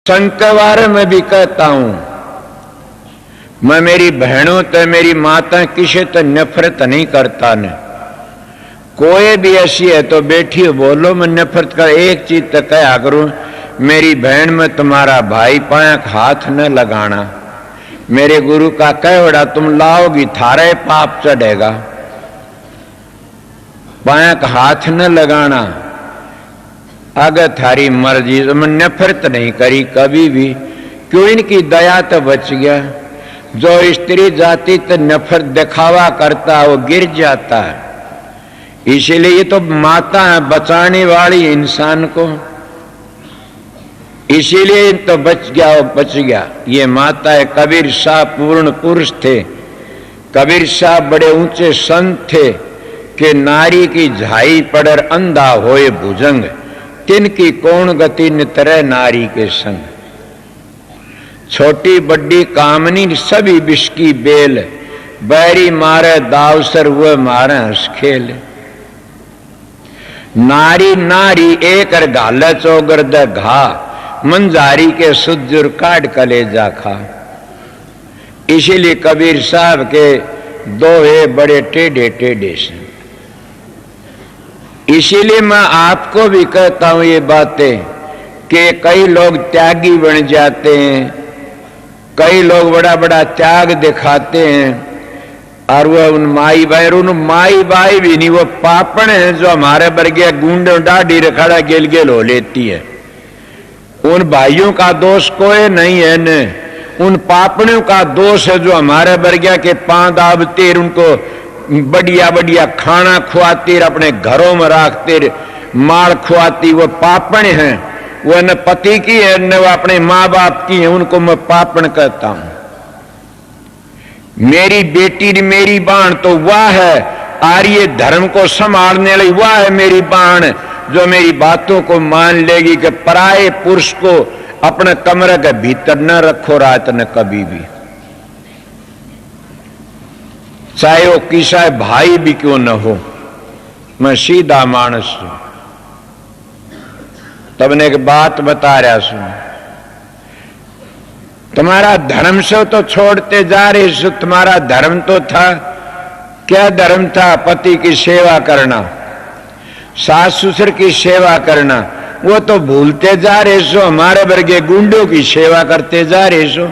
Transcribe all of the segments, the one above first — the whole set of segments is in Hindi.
संग के बारे में भी कहता हूं, मैं मेरी बहनों तो मेरी माता किसी तो नफरत नहीं करता ने। कोई भी ऐसी है तो बैठी बोलो, मैं नफरत कर एक चीज तो कहा करूं, मेरी बहन में तुम्हारा भाई पाया हाथ न लगाना। मेरे गुरु का कहवड़ा तुम लाओगी थारे पाप चढ़ेगा, पाया हाथ न लगाना। अगर थारी मर्जी, तो मैं नफरत नहीं करी कभी भी, क्यों इनकी दया तो बच गया। जो स्त्री जाति तो नफरत दिखावा करता वो गिर जाता है। इसीलिए ये तो माता है बचाने वाली इंसान को, इसीलिए तो बच गया वो बच गया। ये माता है। कबीर शाह पूर्ण पुरुष थे, कबीर शाह बड़े ऊंचे संत थे कि नारी की झाई पड़र अंधा होए भुजंग, तिनकी कौन गति नितरे नारी के संग। छोटी बड्डी कामनी सभी विष की बेल, बैरी मारे दावसर हुए मारे हंस खेल। नारी नारी एक गाल चौगर द घा, मंजारी के सुजुर काट कलेजा खा। इसीलिए कबीर साहब के दोहे बड़े टेढ़े टेढ़े से। इसीलिए मैं आपको भी कहता हूं ये बातें कि कई लोग त्यागी बन जाते हैं, कई लोग बड़ा बड़ा त्याग दिखाते हैं, और वह उन माई भाई भी नहीं, वो पापण है जो हमारे बरगे गुंडे डाढ़ी रखड़ा गेल गेल हो लेती है। उन भाइयों का दोष कोई नहीं है न, उन पापणों का दोष है जो हमारे बरगिया के पांव दाबते, उनको बढ़िया बढ़िया खाना खुआती, अपने घरों में रखते, माल खुआती। वो पापण है, वो न पति की है न वो अपने माँ बाप की है, उनको मैं पापण कहता हूं। मेरी बेटी मेरी बाण तो वह है, आर्य धर्म को संभालने वाली वह है मेरी बाण, जो मेरी बातों को मान लेगी कि पराये पुरुष को अपने कमरे के भीतर न रखो रात न कभी भी, चाहे वो किसा भाई भी क्यों न हो। मैं सीधा मानस हूं। तब ने एक बात बता रहा सुन, तुम्हारा धर्म से तो छोड़ते जा रहे सो, तुम्हारा धर्म तो था, क्या धर्म था? पति की सेवा करना, सास ससुर की सेवा करना, वो तो भूलते जा रहे सो, हमारे वर्गे गुंडों की सेवा करते जा रहे सो।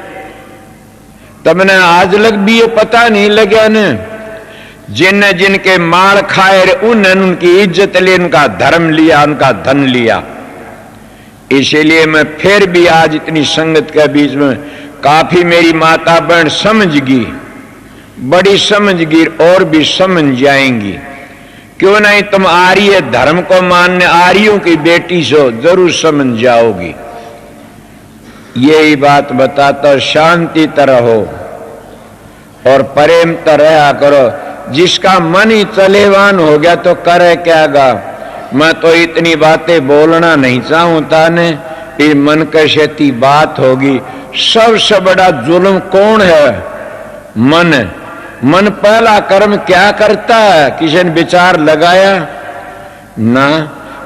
तमने आज लग भी ये पता नहीं लगा न, जिन जिनके माल खाए उन्होंने उनकी इज्जत ली, उनका धर्म लिया, उनका धन लिया। इसीलिए मैं फिर भी आज इतनी संगत के बीच में काफी मेरी माता बहन समझ गई, बड़ी समझ गई और भी समझ जाएंगी। क्यों नहीं, तुम आर्य धर्म को मानने आर्यों की बेटी सो, जरूर समझ जाओगी। यही बात बताता, शांति तरह हो और प्रेम तरह करो। जिसका मन ही चलेवान हो गया तो करे क्या गा। मैं तो इतनी बातें बोलना नहीं चाहूंता ने, फिर मन कशेती बात होगी। सबसे बड़ा जुल्म कौन है? मन। मन पहला कर्म क्या करता है? किसी ने विचार लगाया ना?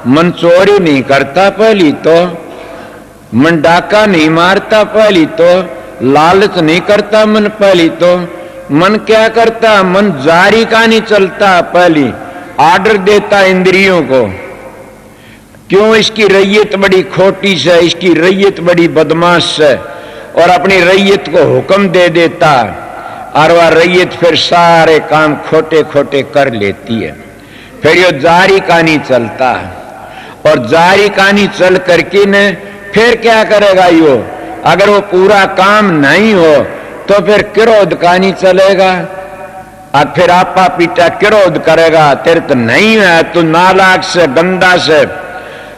मन चोरी नहीं करता पहली तो, मन डाका नहीं मारता पहली तो, लालच नहीं करता मन पहली तो। मन क्या करता? मन जारी का नहीं चलता पहली, आर्डर देता इंद्रियों को। क्यों? इसकी रैयत बड़ी खोटी से, इसकी रैयत बड़ी बदमाश है, और अपनी रैयत को हुक्म दे देता, और वह रैयत फिर सारे काम खोटे खोटे कर लेती है। फिर ये जारी का नहीं चलता, और जारी का नहीं चल करके न फिर क्या करेगा यो? अगर वो पूरा काम नहीं हो तो फिर क्रोध का नहीं चलेगा, और फिर आपा पीटा क्रोध करेगा, तेरे तो नहीं है, तू नालायक से गंदा से,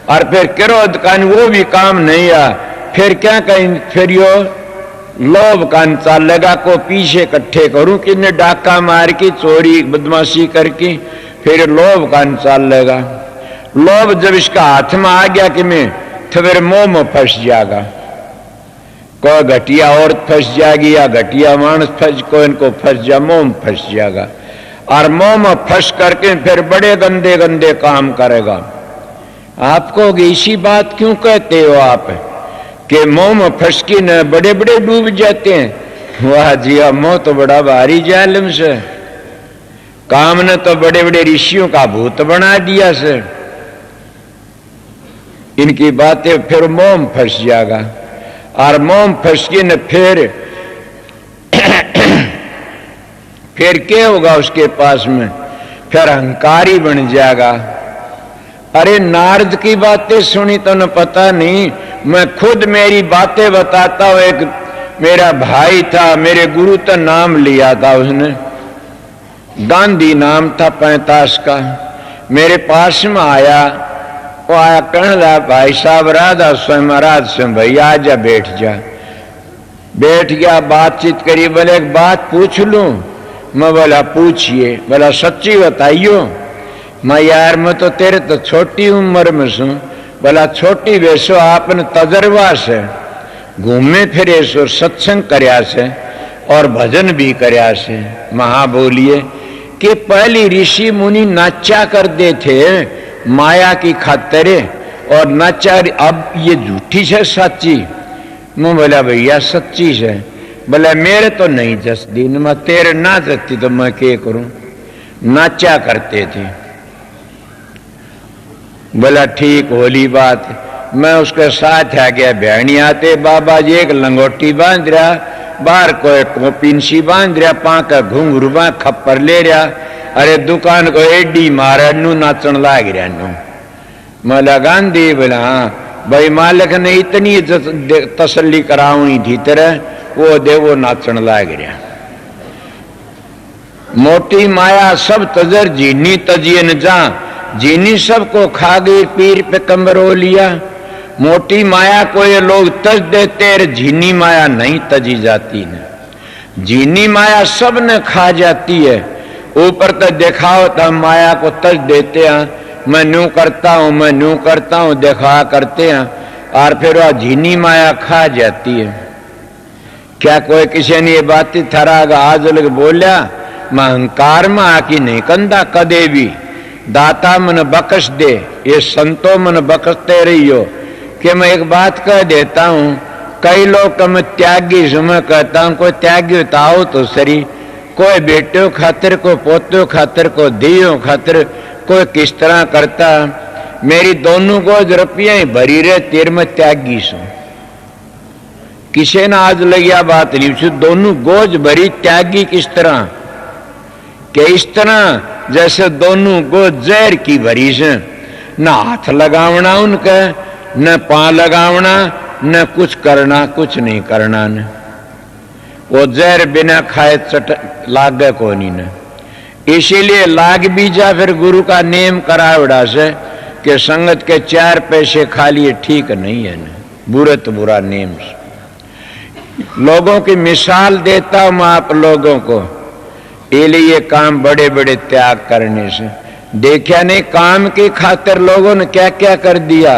और फिर क्रोध का वो भी काम नहीं है। फिर क्या कहें? फिर यो लोभ का चलेगा, को पीछे इकट्ठे करूं कि ने डाका मार की चोरी बदमाशी करके, फिर लोभ का चलेगा। लोभ जब इसका हाथ में आ गया कि मैं, तो फिर मोह में फंस जाएगा। कोई घटिया औरत फंस जाएगी या घटिया मानस फंस, कोई इनको फंस जा, मोह में फंस जाएगा, और मोह में फंस करके फिर बड़े गंदे गंदे काम करेगा। आपको इसी बात क्यों कहते हो आप कि मोह में फंसकी न बड़े बड़े डूब जाते हैं। वाह जी, मोह तो बड़ा भारी जालिम से, काम ने तो बड़े बड़े ऋषियों का भूत बना दिया से। इनकी बातें फिर मोह में फंस जाएगा, और मोह में फंस के न फिर क्या होगा उसके पास में, फिर अहंकारी बन जाएगा। अरे नारद की बातें सुनी तो न पता नहीं, मैं खुद मेरी बातें बताता हूं। एक मेरा भाई था, मेरे गुरु का नाम लिया था उसने, गांधी नाम था 45 का। मेरे पास में आया, वो आया कहने लगा, भाई साहब राधा स्वयं महाराज स्वयं भैया आजा बैठ जा। बैठ गया, बातचीत करी। बोले एक बात पूछ लूं? मैं बोला पूछिए। बोला सच्ची बताइयो। मैं यार मैं तो तेरे तो छोटी उम्र में सू। बोला छोटी वैसो आपने तजर्बा से घूमे फिरे सो, सत्संग करया से और भजन भी करया से। महा बोलिए कि पहली ऋषि मुनि नाचा करते थे माया की खातिर, और नाचा अब ये झूठी है सच्ची? मैं बोला भैया सच्ची है। बोला मेरे तो नहीं जसती, मैं तेरे ना जसती तो मैं क्या करूं? नाचा करते थे। बोला ठीक होली बात। मैं उसके साथ आ गया। बहनी आते बाबा जी एक लंगोटी बांध रहा, बाहर कोई पिंसी बांध रहा, पाका घुंघरू खप्पर ले रहा। अरे दुकान को एडी मारा नू नाचन लाग रहा नू। मैं लगान दी। बोला हाँ भाई, मालिक ने इतनी तसल्ली करावनी थी तेरे, वो दे वो नाचन लाग रहा। मोटी माया सब तजर जीनी तजिए न जा, जीनी सबको खा गई पीर पे कमरो लिया। मोटी माया को ये लोग तज देते, झीनी माया नहीं तजी जाती न। झीनी माया सब ने खा जाती है, ऊपर तो दिखाओ तो हम माया को तज देते हैं, मैं न्यू करता हूं, मैं न्यू करता हूं, दिखा करते हैं, और फिर वह झीनी माया खा जाती है। क्या कोई किसी ने ये बात थरागा आज लग बोलिया? मैं अहंकार में आकी नहीं कंदा कदे भी। दाता मन बख्श दे, ये संतो मन बख्शते रहियो। कि मैं एक बात कह देता हूं, कई लोग मैं त्यागी से, मैं कहता हूं कोई त्यागी बताओ तो सही। कोई बेटो खातिर, कोई पोतो खातिर, कोई दियो खातिर, कोई किस तरह करता। मेरी दोनों गोज रुपया ही भरी रहे, तेर में त्यागी सु। किसी ने आज लगिया बात नहीं, दोनों गोज भरी त्यागी किस तरह? कि इस तरह जैसे दोनों गोज जहर की भरी से, न हाथ लगावना उनका, न पांव लगावना, न कुछ करना, कुछ नहीं करना। न वो जहर बिना खाए लागे को नहीं न। इसीलिए लाग भी जा, फिर गुरु का नेम करावड़ा से कि संगत के 4 पैसे खा लिए ठीक नहीं है न, बुरे तो बुरा नेम से। लोगों की मिसाल देता हूं मैं आप लोगों को, ये काम बड़े बड़े त्याग करने से। देखा नहीं काम की खातिर लोगों ने क्या क्या कर दिया।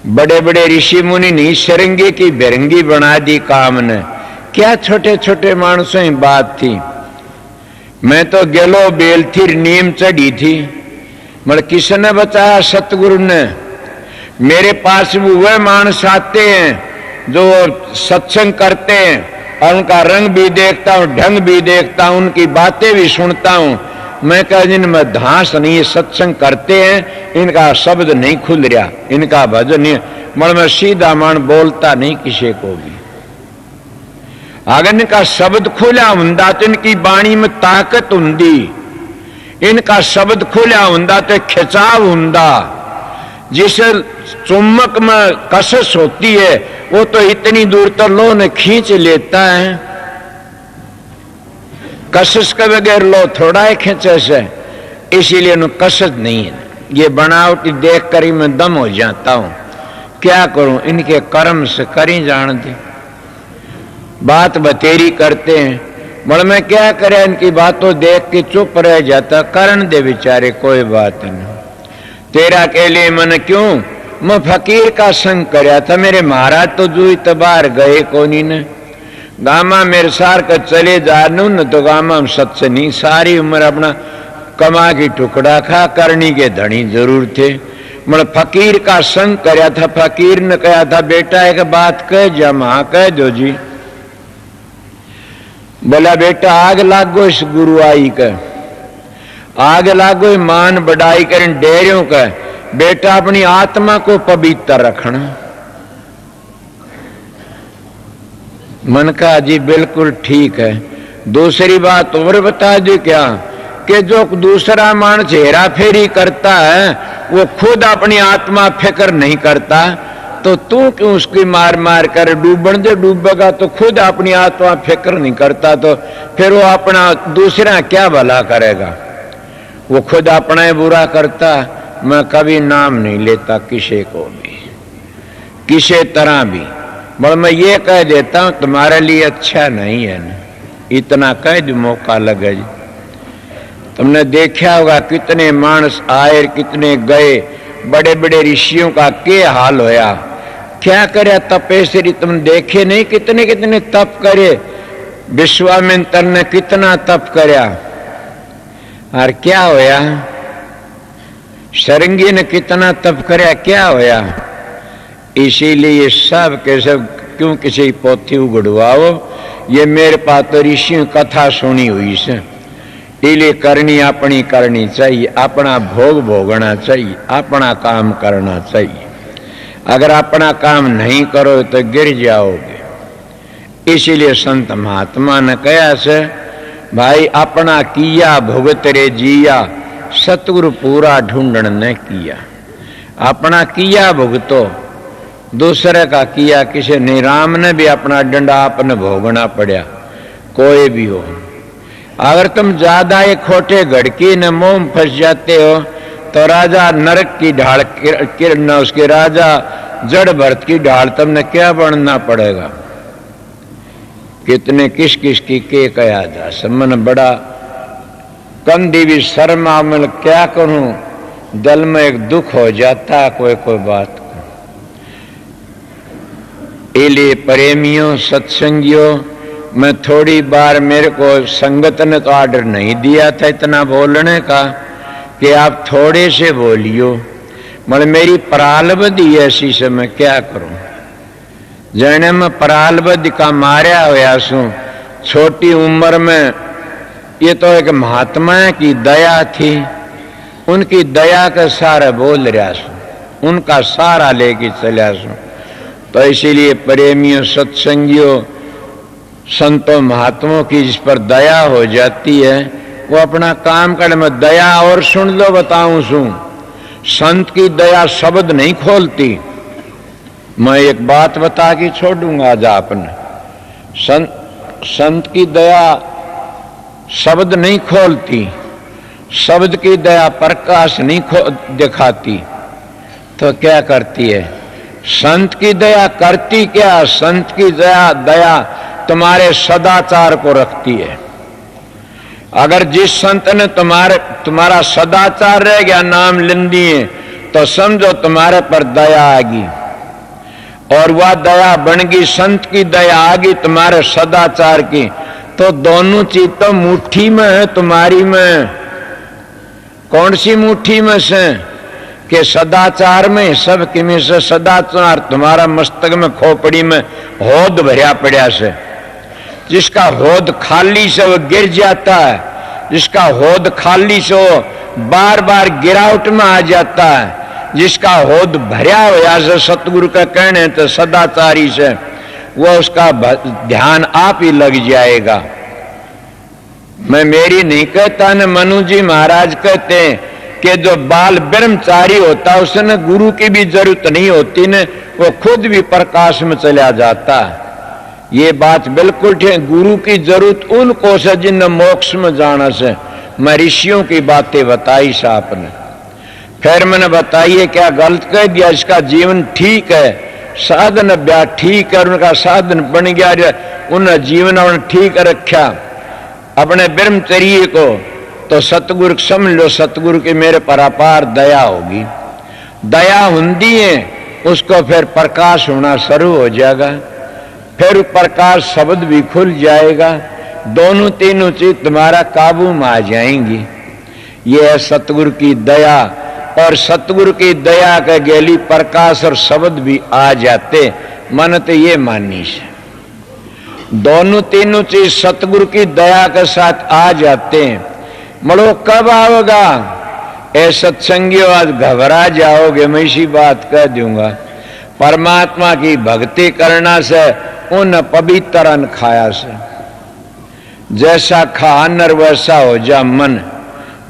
बड़े बड़े ऋषि मुनि नहीं शरंगी की बिरंगी बना दी काम ने। क्या छोटे छोटे मानसों की बात थी। मैं तो गेलो बेल थी, नीम चढ़ी थी, मगर किसने बचाया? सतगुरु ने। मेरे पास भी वह मानस आते हैं जो सत्संग करते हैं, और उनका रंग भी देखता हूं, ढंग भी देखता हूं, उनकी बातें भी सुनता हूं। मैं कह जिनमें धांस नहीं, सत्संग करते हैं, इनका शब्द नहीं खुल रहा, इनका भजन नहीं, मगर मैं सीधा मन बोलता नहीं किसी को भी। अगर इनका शब्द खुला हुंदा तो इनकी बाणी में ताकत हुंदी, इनका शब्द खुला हुंदा तो खिंचाव हुंदा। जिसे चुम्बक में कसस होती है, वो तो इतनी दूर तो लो ने खींच लेता है। कसस के बगैर लो थोड़ा ही खींचे से, इसीलिए उन्हें कसस नहीं है। ये बनावटी देख कर ही मैं दम हो जाता हूं। क्या करूं, इनके कर्म से करी जान दे। बात बतेरी करते हैं, मगर मैं क्या करें, इनकी बातों देख के चुप रह जाता। करण दे बेचारे, कोई बात नहीं। तेरा के लिए मन क्यों? मैं फकीर का संग करया था, मेरे महाराज तो जू इतबार गए कोनी ने। गामा मेरे सार का चले जानू न तो गामा में सत्य नहीं। सारी उम्र अपना कमा की टुकड़ा खा, करनी के धनी जरूर थे। मैं फकीर का संग करया था। फकीर ने कहा था बेटा एक बात कह जा। हाँ कह दो जी। बोला बेटा आग लागो इस गुरु आई का, आग लागो मान बढ़ाई कर डेरियों का। बेटा अपनी आत्मा को पवित्र रखना। मन का जी बिल्कुल ठीक है। दूसरी बात और बता दो क्या कि जो दूसरा मानस हेरा फेरी करता है वो खुद अपनी आत्मा फिक्र नहीं करता, तो तू क्यों उसकी मार मार कर डूबन जो डूबेगा तो खुद अपनी आत्मा फिक्र नहीं करता, तो फिर वो अपना दूसरा क्या भला करेगा। वो खुद अपना ही बुरा करता। मैं कभी नाम नहीं लेता किसी को भी, किसी तरह भी। बस मैं ये कह देता हूं तुम्हारे लिए अच्छा नहीं है ना, इतना कह दो मौका लगे। तुमने देखा होगा कितने मानस आए कितने गए, बड़े बड़े ऋषियों का क्या हाल होया। क्या करे तपेश्वरी तुम देखे नहीं, कितने कितने तप करे। विश्वामित्र ने कितना तप करया और क्या होया। शरंगी ने कितना तप करया, क्या होया। इसीलिए सब के सब क्यों किसी पोथी उगड़वाओ। ये मेरे पास तो ऋषियों कथा सुनी हुई से, इसलिए करनी अपनी करनी चाहिए, अपना भोग भोगना चाहिए, अपना काम करना चाहिए। अगर अपना काम नहीं करो तो गिर जाओगे। इसीलिए संत महात्मा ने कहा से भाई अपना किया भुगत रे जिया, सतगुरु पूरा ढूंढन ने किया। अपना किया भुगतो, दूसरे का किया किसी नहीं। राम ने भी अपना डंडा आपने भोगना पड़ा, कोई भी हो। अगर तुम ज्यादा एक खोटे घड़की न मोह में फंस जाते हो तो राजा नरक की ढाल किरण, उसके राजा जड़ भरत की ढाल तुमने क्या बनना पड़ेगा। कितने किस किस की के कहा जा समन बड़ा कंधी भी शर्मा। मैं क्या करूं, दिल में एक दुख हो जाता कोई कोई बात। इसलिए प्रेमियों सत्संगियों, मैं थोड़ी बार मेरे को संगत ने तो आर्डर नहीं दिया था इतना बोलने का कि आप थोड़े से बोलियो, मतलब मेरी परालबद्धि ऐसी से मैं क्या करूं। जने मैं परालबद्धि का मारा हुआ सू छोटी उम्र में। ये तो एक महात्मा की दया थी, उनकी दया का सारा बोल रहा सू, उनका सारा लेके चला सू। तो इसीलिए प्रेमियों सत्संगियों संतों महात्माओं की जिस पर दया हो जाती है वो अपना काम कर। मैं दया और सुन लो बताऊं सू, संत की दया शब्द नहीं खोलती। मैं एक बात बता के छोड़ूंगा आज आपने, संत की दया शब्द नहीं खोलती, शब्द की दया प्रकाश नहीं दिखाती। तो क्या करती है संत की दया, करती क्या। संत की दया तुम्हारे सदाचार को रखती है। अगर जिस संत ने तुम्हारा सदाचार रह गया, नाम लें दिए, तो समझो तुम्हारे पर दया आगी। और वह दया बन गई, संत की दया आ गई तुम्हारे सदाचार की, तो दोनों चीज तो मुट्ठी में है तुम्हारी में। कौन सी मुट्ठी में से कि सदाचार में, सब की में से सदाचार तुम्हारा मस्तक में खोपड़ी में होद भरिया पड़ा से। जिसका होद खाली से वो गिर जाता है, जिसका होद खाली से वो बार बार गिरावट में आ जाता है, जिसका होद भरिया हुआ से सतगुरु का कहने तो सदाचारी से वो उसका ध्यान आप ही लग जाएगा। मैं मेरी नहीं कहता न, मनु जी महाराज कहते हैं कि जो बाल ब्रह्मचारी होता है उसने गुरु की भी जरूरत नहीं होती न, वो खुद भी प्रकाश में चला जाता है। ये बात बिल्कुल ठीक। गुरु की जरूरत उनको से जिन मोक्ष में जाना से। मैं ऋषियों की बातें बताई साहब ने, फिर मैंने बताइए क्या गलत कह दिया। इसका जीवन ठीक है, साधन ब्याह ठीक है, उनका साधन बन गया, उन्हें जीवन उन्हें ठीक रखा अपने ब्रह्मचर्य को, तो सतगुरु समझ लो सतगुरु की मेरे पर अपार दया होगी। दया हुंदी है उसको फिर प्रकाश होना शुरू हो जाएगा, फिर प्रकाश शब्द भी खुल जाएगा। दोनों तीनों चीज तुम्हारा काबू में आ जाएंगी। ये है सतगुरु की दया। और सतगुरु की दया के गेली प्रकाश और शब्द भी आ जाते। मन तो ये माननी है, दोनों तीनों चीज सतगुरु की दया के साथ आ जाते हैं। मलो कब आओगा? ए सत्संगियों, आज घबरा जाओगे, मैं इसी बात कह दूंगा। परमात्मा की भक्ति करना से उन पवित्र अन्न खाया से, जैसा खा अन्न वैसा हो जा मन,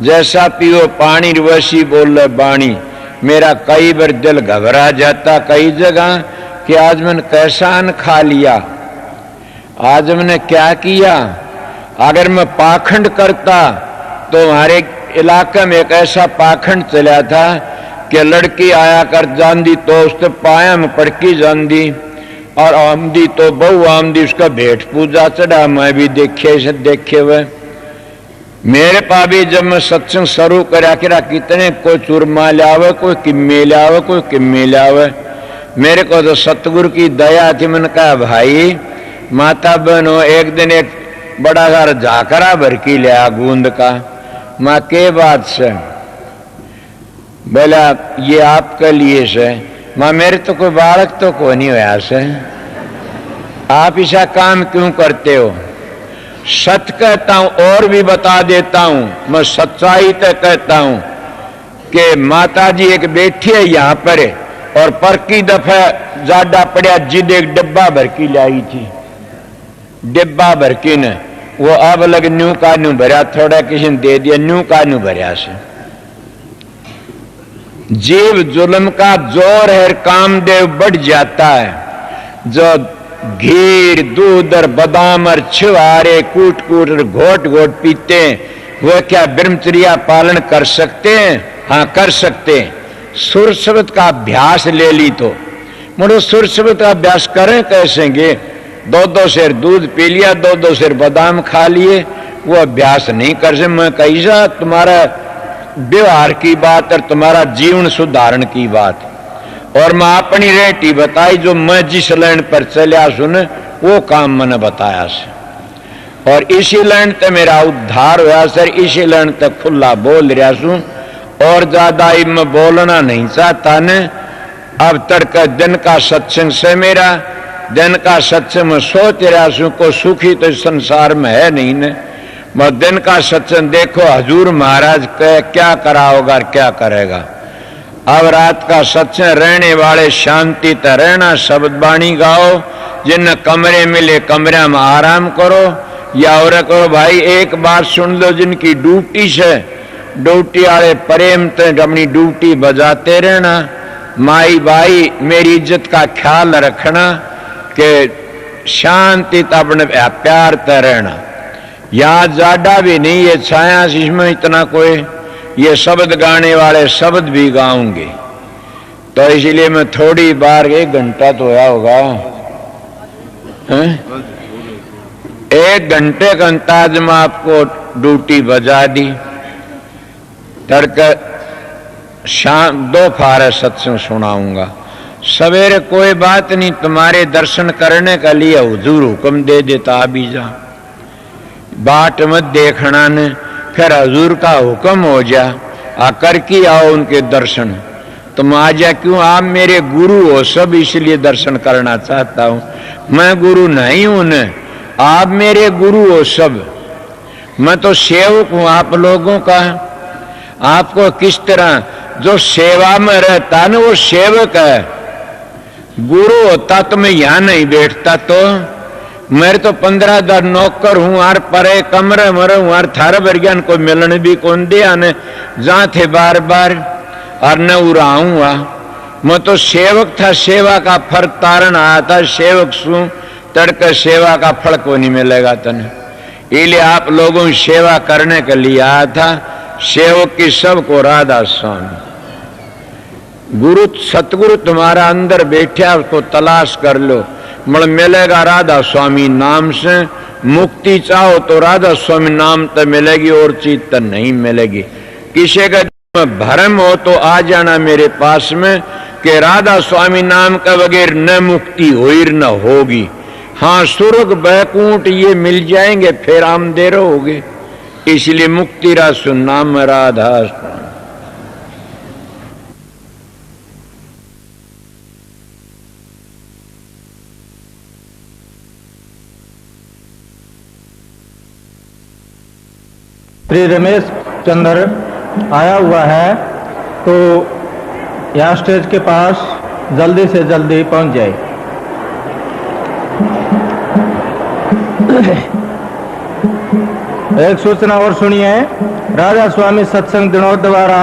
जैसा पियो पानी वैसी बोले बाणी। मेरा कई बार दिल घबरा जाता कई जगह कि आज मैंने कैसा अन्न खा लिया, आज मैंने क्या किया। अगर मैं पाखंड करता तो हमारे इलाके में एक ऐसा पाखंड चला था कि लड़की आया कर जांदी तो उससे पाया में पड़की जांदी, और आमदी तो बहु आमदी, उसका भेंट पूजा चढ़ा। मैं भी देखे हुए मेरे पा भी जब मैं सत्संग शुरू करा कितने कोई चूरमा लावे, कोई किम्मे लावे, कोई किम्मे लावे। मेरे को तो सतगुरु की दया थी। मैंने कहा भाई माता बहनो, एक दिन एक बड़ा सारा झाकरा भर की लिया गूंद का। माँ के बात से? बोला ये आपके लिए से। माँ मेरे तो कोई बालक तो को नहीं होया से, आप ऐसा काम क्यों करते हो? सच कहता हूं और भी बता देता हूं, मैं सच्चाई तो कहता हूं कि माता जी एक बैठी है यहाँ पर, और पर की दफा ज्यादा पड़ा जिद एक डिब्बा भर की लाई थी, डिब्बा भर की ने वो अब लग न्यू का न्यू भरा, थोड़ा किसी ने दे दिया, न्यू का न्यू भरा से। जीव जुल्म का जोर है, कामदेव बढ़ जाता है। जो घी दूध और बादाम और छुआरे कूट कूट और घोट घोट पीते हैं, वो क्या ब्रह्मचर्या पालन कर सकते हैं? हाँ कर सकते हैं। सुर शब्द का अभ्यास ले ली तो मुझे सुर शब्द का अभ्यास करें कैसेंगे? दो शेर दूध पी लिया, दो शेर बादाम खा लिए, वो अभ्यास नहीं कर सकते। मैं कैसा तुम्हारा व्यवहार की बात और तुम्हारा जीवन सुधारण की बात, और मैं अपनी रेटी बताई जो मैं जिस लाइन पर चलिया सुन वो काम मैंने बताया से, और इसी लाइन तक मेरा उद्धार हुआ सर। इसी लाइन तक खुला बोल रहा सू, और ज्यादा मैं बोलना नहीं चाहता ने। अब तक दिन का सत्संग से मेरा दिन का सत्संग में सोच रहा सू, को सुखी तो संसार में है नहीं ने। मैं दिन का सत्संग देखो हजूर महाराज क्या करा होगा, क्या करेगा। अब रात का सत्संग रहने वाले शांति तो रहना, शब्द बाणी गाओ, जिन कमरे मिले कमरे में आराम करो, या और करो भाई एक बात सुन लो, जिनकी ड्यूटी से ड्यूटी वाले प्रेम तो अपनी ड्यूटी बजाते रहना। माई भाई मेरी इज्जत का ख्याल रखना कि शांति तो अपने प्यार तो रहना। यहाँ ज्यादा भी नहीं है छाया, इसमें इतना कोई ये शब्द गाने वाले शब्द भी गाऊंगे, तो इसलिए मैं थोड़ी बार 1 घंटा तो होया होगा, 1 घंटे का अंदाज में आपको ड्यूटी बजा दी। तड़के शाम दोपहर सत्संग सुनाऊंगा, सवेरे कोई बात नहीं, तुम्हारे दर्शन करने के लिए हुजूर हुक्म दे देता अभी जा, बाट मत देखना ने, फिर हजूर का हुक्म हो जा आकर की आओ उनके दर्शन। तुम आ जा क्यों? आप मेरे गुरु हो सब, इसलिए दर्शन करना चाहता हूं। मैं गुरु नहीं हूं न, आप मेरे गुरु हो सब, मैं तो सेवक हूं आप लोगों का। आपको किस तरह जो सेवा में रहता न वो सेवक है, गुरु होता तो मैं यहां नहीं बैठता। तो मेरे तो 15 नौकर हूं, आर परे कमरे मरे हूं, आर थारे बरगियान को मिलन भी कौन दिया ने, जहां थे बार बार और न उड़ाऊंगा। मैं तो सेवक था, सेवा का फर्क तारण आया था, सेवक सू तड़के सेवा का फल को नहीं मिलेगा तने, इसलिए आप लोगों की सेवा करने के लिए आया था। सेवक की सबको राधा स्वामी गुरु सतगुरु तुम्हारा अंदर बैठा, उसको तलाश कर लो, मिलेगा राधा स्वामी नाम से। मुक्ति चाहो तो राधा स्वामी नाम तो मिलेगी, और चीज तो नहीं मिलेगी। किसी का भरम हो तो आ जाना मेरे पास में कि राधा स्वामी नाम का बगैर न मुक्ति होई न होगी। हाँ स्वर्ग बैकुंठ ये मिल जाएंगे, फिर हम दे रहोगे। इसलिए मुक्ति रासु नाम राधा। श्री रमेश चंद्र आया हुआ है, तो यहाँ स्टेज के पास जल्दी से जल्दी पहुंच जाए। एक सूचना और सुनिए। राजा स्वामी सत्संग दिनों द्वारा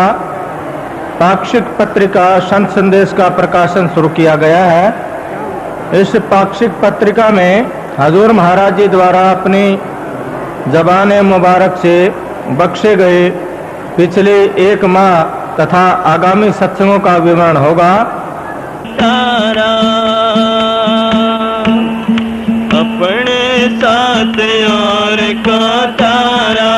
पाक्षिक पत्रिका संत संदेश का प्रकाशन शुरू किया गया है। इस पाक्षिक पत्रिका में हजूर महाराज जी द्वारा अपनी ज़बान मुबारक से बख्शे गए पिछले 1 माह तथा आगामी सत्संगों का विवरण होगा। तारा अपने साथ और को तारा,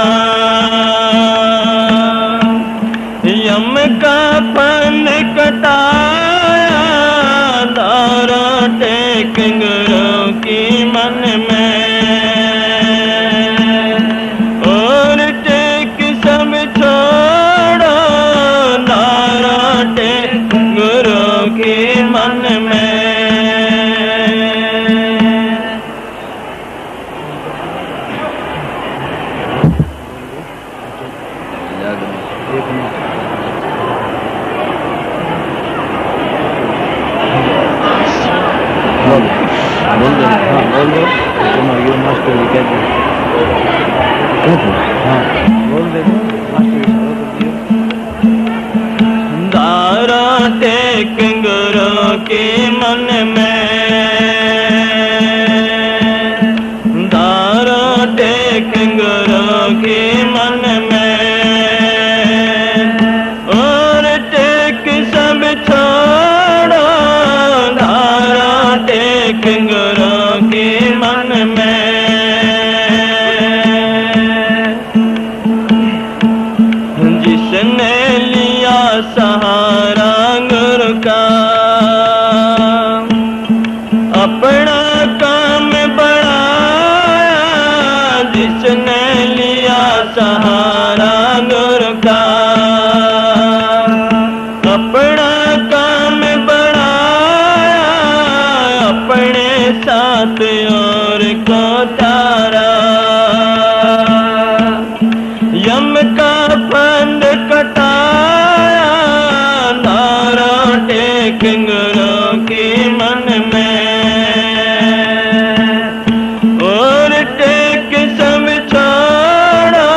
यम का फन कटाया, तारा टेक गुरु की मन में, और टेक सब छोड़ो, तारा टेक गुरु के मन में। तारा टेक गुरु के मन में, तारा टेक गुरु के मन में, और टेक सब छोड़ो, तारा टेक गुरु के मन में। जिसने लिया सहारा गुरु का, अपना काम बढ़ाया, जिसने लिया सहारा गुरु का, अपना काम बढ़ाया, अपने साथ और को तारा, यम का फंद कटाया, तारा टेक गुरु के मन में, और टेक सब छोड़ो,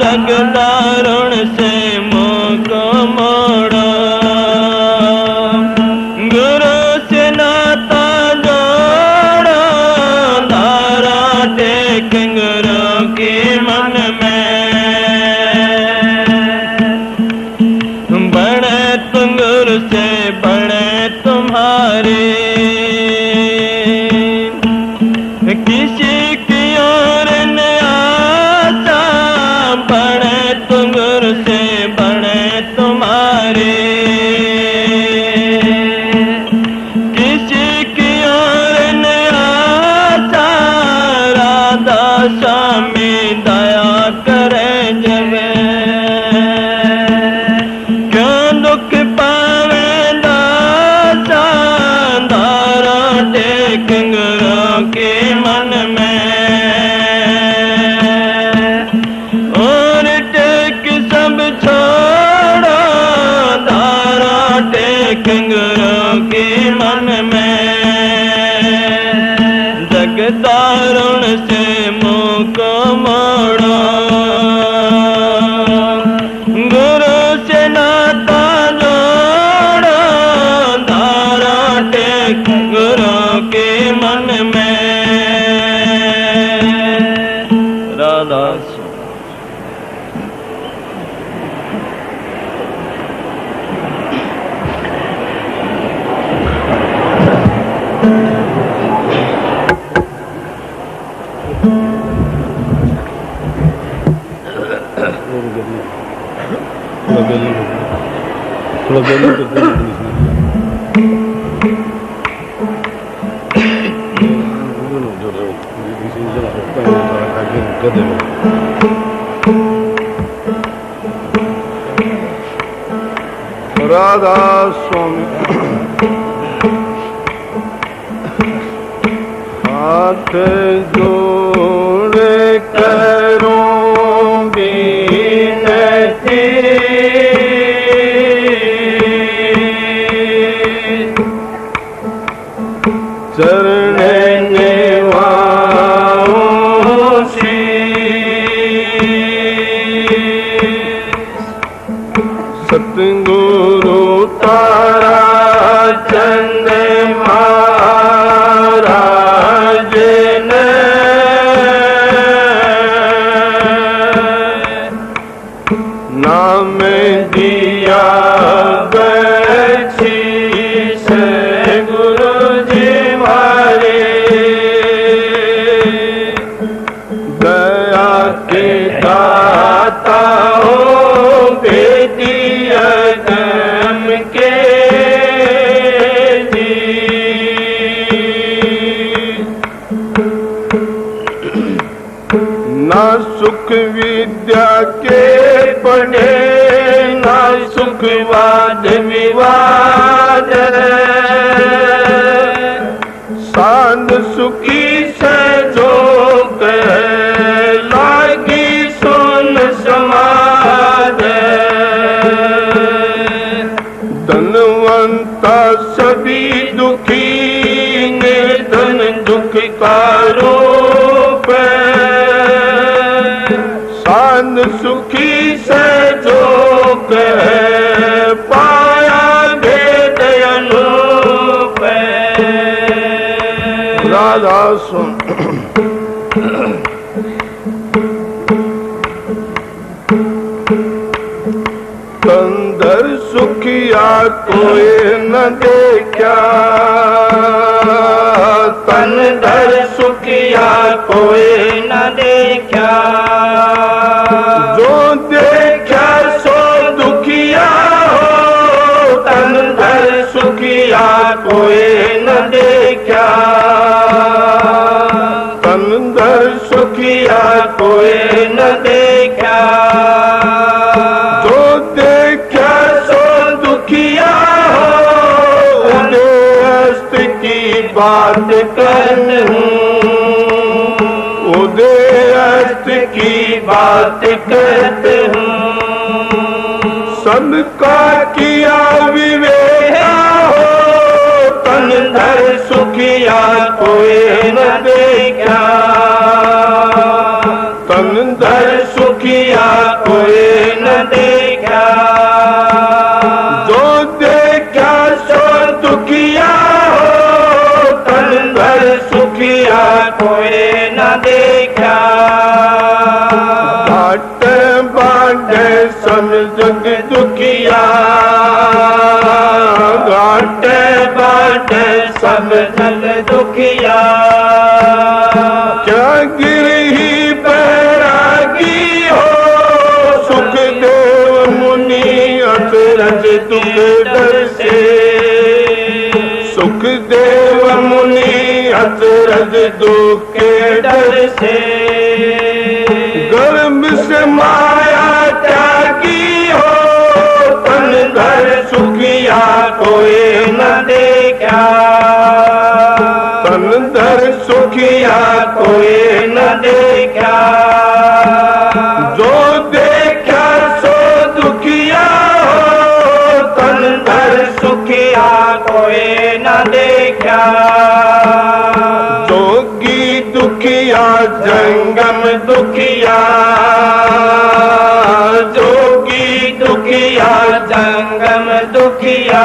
जग दारुण से मुँह को मोड़ो, गुरु से नाता जोड़ो, तारा टेक गुरु के मन में। बड़े तुम गुरु से बड़े तुम्हारे, किसी की और न आशा, बड़े तुम गुरु से बड़े तुम्हारे, किसी की और न आशा, राधा स्वामी दया करे जब, क्यों दुख पावे दासा, तारा टेक गुरु के मन में, और टेक सब छोड़ो, तारा टेक गुरु के मन में, जग दारुण से मुँह को मोड़ो, गुरु से नाता जोड़ो, तारा टेक गुरु के मन में। राधा थोड़ा बेली करते हैं राधा स्वामी हाथ जोड़े करो भी चरण निभाऊं सतगुरु तारा चंद महाराज ने नाम दिया बख्शीश गुरु जी मारे दया के दाता हो बेदिया दम के जी ना सुख विद्या के पढ़े ना सुख वाद विवाद सांद सुखी से जो लागी सुन समाज धनवंता सभी दुखी निर्धन दुख का रूप सांद सुखी से जो पाया भेद अनूप राधा सुन कंदर सुखिया कोई न देखा कंदर सुखिया कोई न देखा जो देखा सो दुखिया हो कंदर सुखिया कोई न देखा कंदर सुखिया कोई न देखा बात करते हूँ उदयस्त की बात करते हूँ सबका किया विवेका हो तन धर सुखिया कोई न देखा तन धर सुखिया कोई न देखा जो देखा सो दुखिया सुखिया कोई न देखा बाट बाट सब जग दुखिया बाट बाट सब जग दुखिया क्या गिरही बैरागी हो सुखदेव मुनि अचरज दुख डर से सुखदेव मुनि अचरज दुख के डर से गर्भ से माया त्यागी हो तन धर सुखिया कोई न देखा तन धर सुखिया कोई न देखा जो देखा सो दुखिया हो तन धर सुखिया कोई न देखा जोगी दुखिया जंगम दुखिया जोगी दुखिया जंगम दुखिया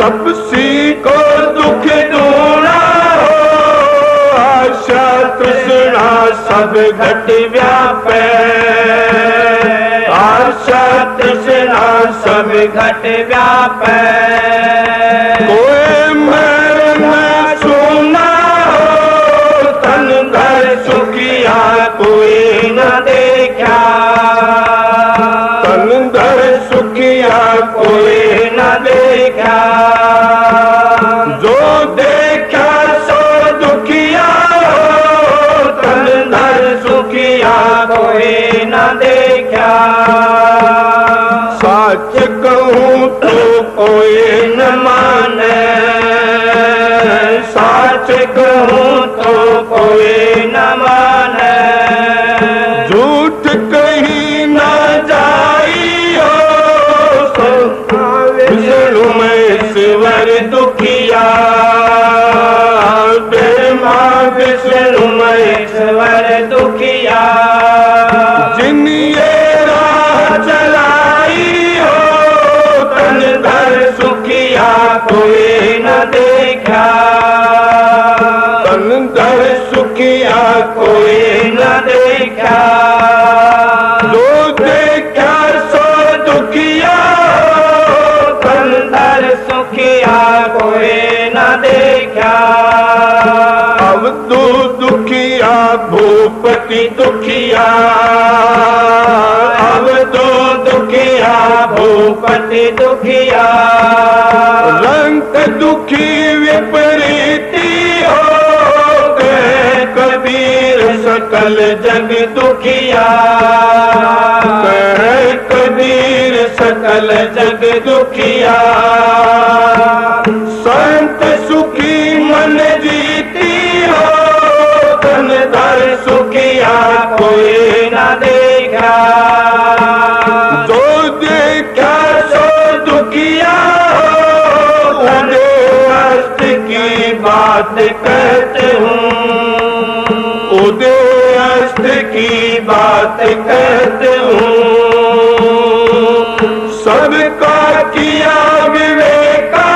तपसी को दुख ढूंढा हो आशा तृष्णा सब घट व्यापे आशा तृष्णा सब घट व्यापे कोई कोई न देखा तन धर सुखिया कोई न देखा जो देखा सो दुखिया हो तन धर सुखिया कोई न देखा सच कहूँ तो कोई न माने सच कहूँ तो कोई न माने झूठ कहीं न जाई हो विष्णु में शिवर दुखिया दुखिया कोई न देखा, जो देखा सो दुखिया, कंधर सुखिया कोई न देखा। अब तो दुखिया भूपति दुखिया, अब तो दुखिया भूपति दुखिया। रंग दुखी विपरीती हो गए कबीर सकल जग दुखिया, कहे कबीर सकल जग दुखिया। संत सुखी मन जीती हो, धन धर सुखिया कोई न देखा, जो देखा सो दुखिया। उदय अस्त की बात कहते हूँ, उदय अस्त की बात कहते हूँ। सबका किया विवेका,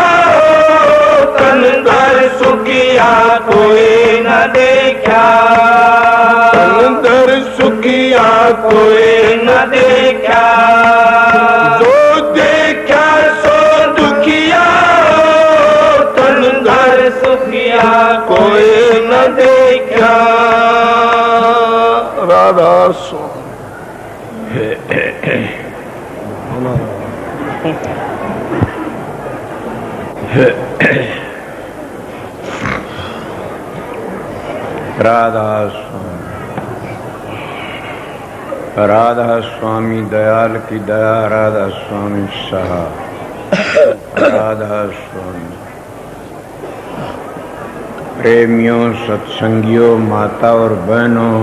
तन धर सुखिया कोई न देखा, तन धर सुखिया कोई न देखा। जो देखा सो दुखिया, तन धर सुखिया कोई न देखा। राधा स्वामी राधा स्वामी दयाल की दया, राधा स्वामी सहा, राधा स्वामी। प्रेमियों, सत्संगियों, माता और बहनों,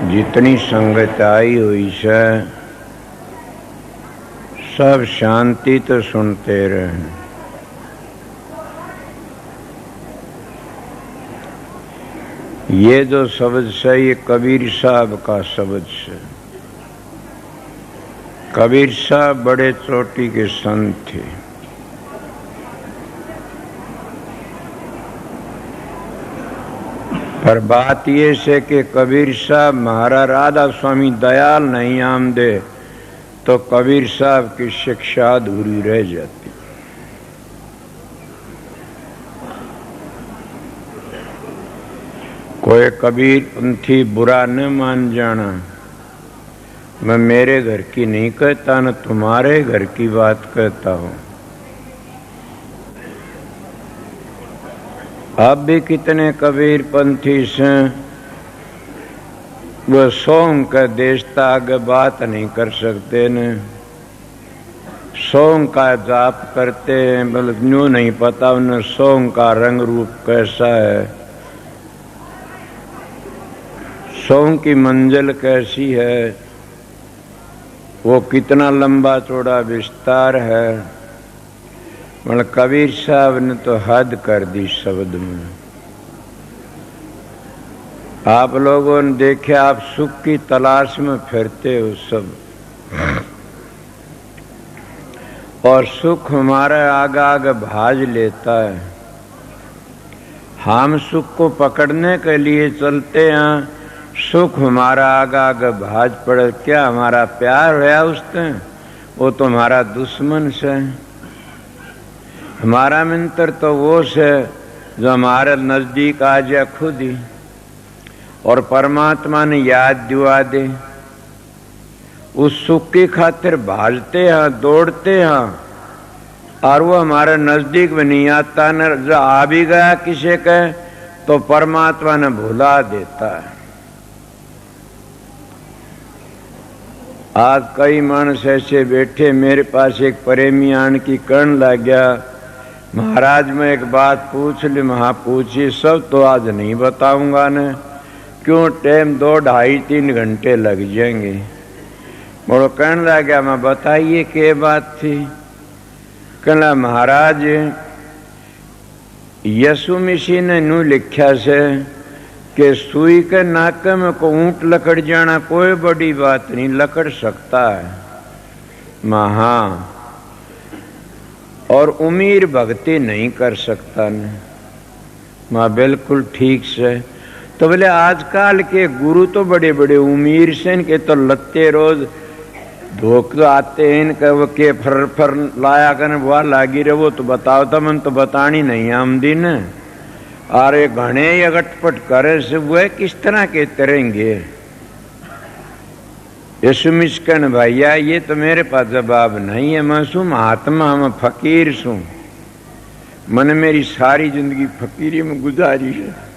जितनी संगत आई हुई है सब शांति तो सुनते रहे। ये जो शब्द है ये कबीर साहब का शब्द है। कबीर साहब बड़े चोटी के संत थे। पर बात ये है कि कबीर साहब महाराज राधा स्वामी दयाल नहीं आम दे तो कबीर साहब की शिक्षा अधूरी रह जाती। कोई कबीर पंथी बुरा न मान जाना, मैं मेरे घर की नहीं कहता न तुम्हारे घर की बात कहता हूं। अब भी कितने कबीर पंथी से वो सोम का देशता आगे बात नहीं कर सकते न, सोम का जाप करते हैं, बल्कि न्यू नहीं पता उन्हें सोम का रंग रूप कैसा है, सोम की मंजिल कैसी है, वो कितना लंबा चौड़ा विस्तार है। मतलब कबीर साहब ने तो हद कर दी शब्द में। आप लोगों ने देखे, आप सुख की तलाश में फिरते हो सब, और सुख हमारा आगे आगे भाज लेता है। हम सुख को पकड़ने के लिए चलते हैं, सुख हमारा आगा आगे भाज पड़े। क्या हमारा प्यार है उससे? वो तो हमारा दुश्मन से। हमारा मित्र तो वो से जो हमारे नजदीक आ जाए खुद ही, और परमात्मा ने याद दिवा दे। उस सुख की खातिर भाजते हैं, दौड़ते हैं, और वो हमारे नजदीक में नहीं आता न। जो आ भी गया किसी के तो परमात्मा ने भुला देता है। आज कई मानस ऐसे बैठे, मेरे पास एक प्रेमी आन की कर्ण लग गया, महाराज मैं एक बात पूछ ली। महा पूछी, सब तो आज नहीं बताऊंगा न, क्यों टाइम 2, 2.5, 3 घंटे लग जाएंगे। बोलो कहने लग गया, मैं बताइए क्या बात थी। कहना महाराज यसु मसीह ने नू लिखा से कि सुई के नाके में को ऊंट लकड़ जाना कोई बड़ी बात नहीं, लकड़ सकता है महा, और उमीर भक्ति नहीं कर सकता न। माँ बिल्कुल ठीक से, तो बोले आजकल के गुरु तो बड़े बड़े उमीर से, इनके तो लत्ते रोज धोख तो आते हैं, इनका वो के फर लाया कर वह लागी रहे। वो तो बताओ तो मन तो बतानी नहीं आमदी न। अरे घने या गटपट करे से वह किस तरह के तरेंगे। यीशु मिस्कन भैया ये तो मेरे पास जवाब नहीं है। मैं सू महात्मा, मैं फकीर सू, मैंने मेरी सारी जिंदगी फकीरी में गुजारी है।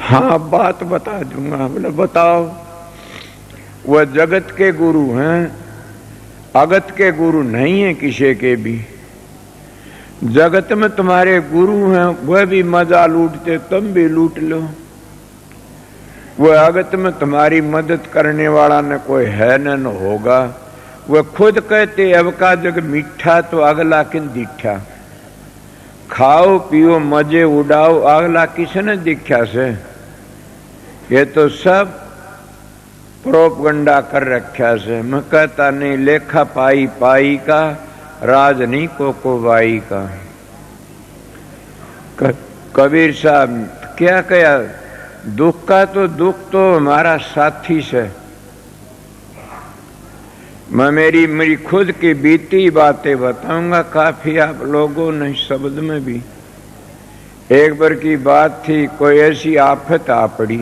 हाँ बात बता दूंगा। बोले बताओ। वह जगत के गुरु हैं, अगत के गुरु नहीं है किसी के भी। जगत में तुम्हारे गुरु हैं, वह भी मजा लूटते, तुम भी लूट लो। वह अगत में तुम्हारी मदद करने वाला न कोई है न होगा। वह खुद कहते अब का जग मीठा तो अगला किन दीठा। खाओ पियो मजे उड़ाओ, अगला किसने दीक्षा से। ये तो सब प्रोपगंडा कर रखा से। मैं कहता नहीं लेखा पाई पाई का, राज नहीं को बाई का। कबीर साहब क्या कहा, दुख का तो दुख तो हमारा साथी से। मैं मेरी खुद की बीती बातें बताऊंगा, काफी आप लोगों ने शब्द में भी। एक बार की बात थी, कोई ऐसी आफत आ पड़ी,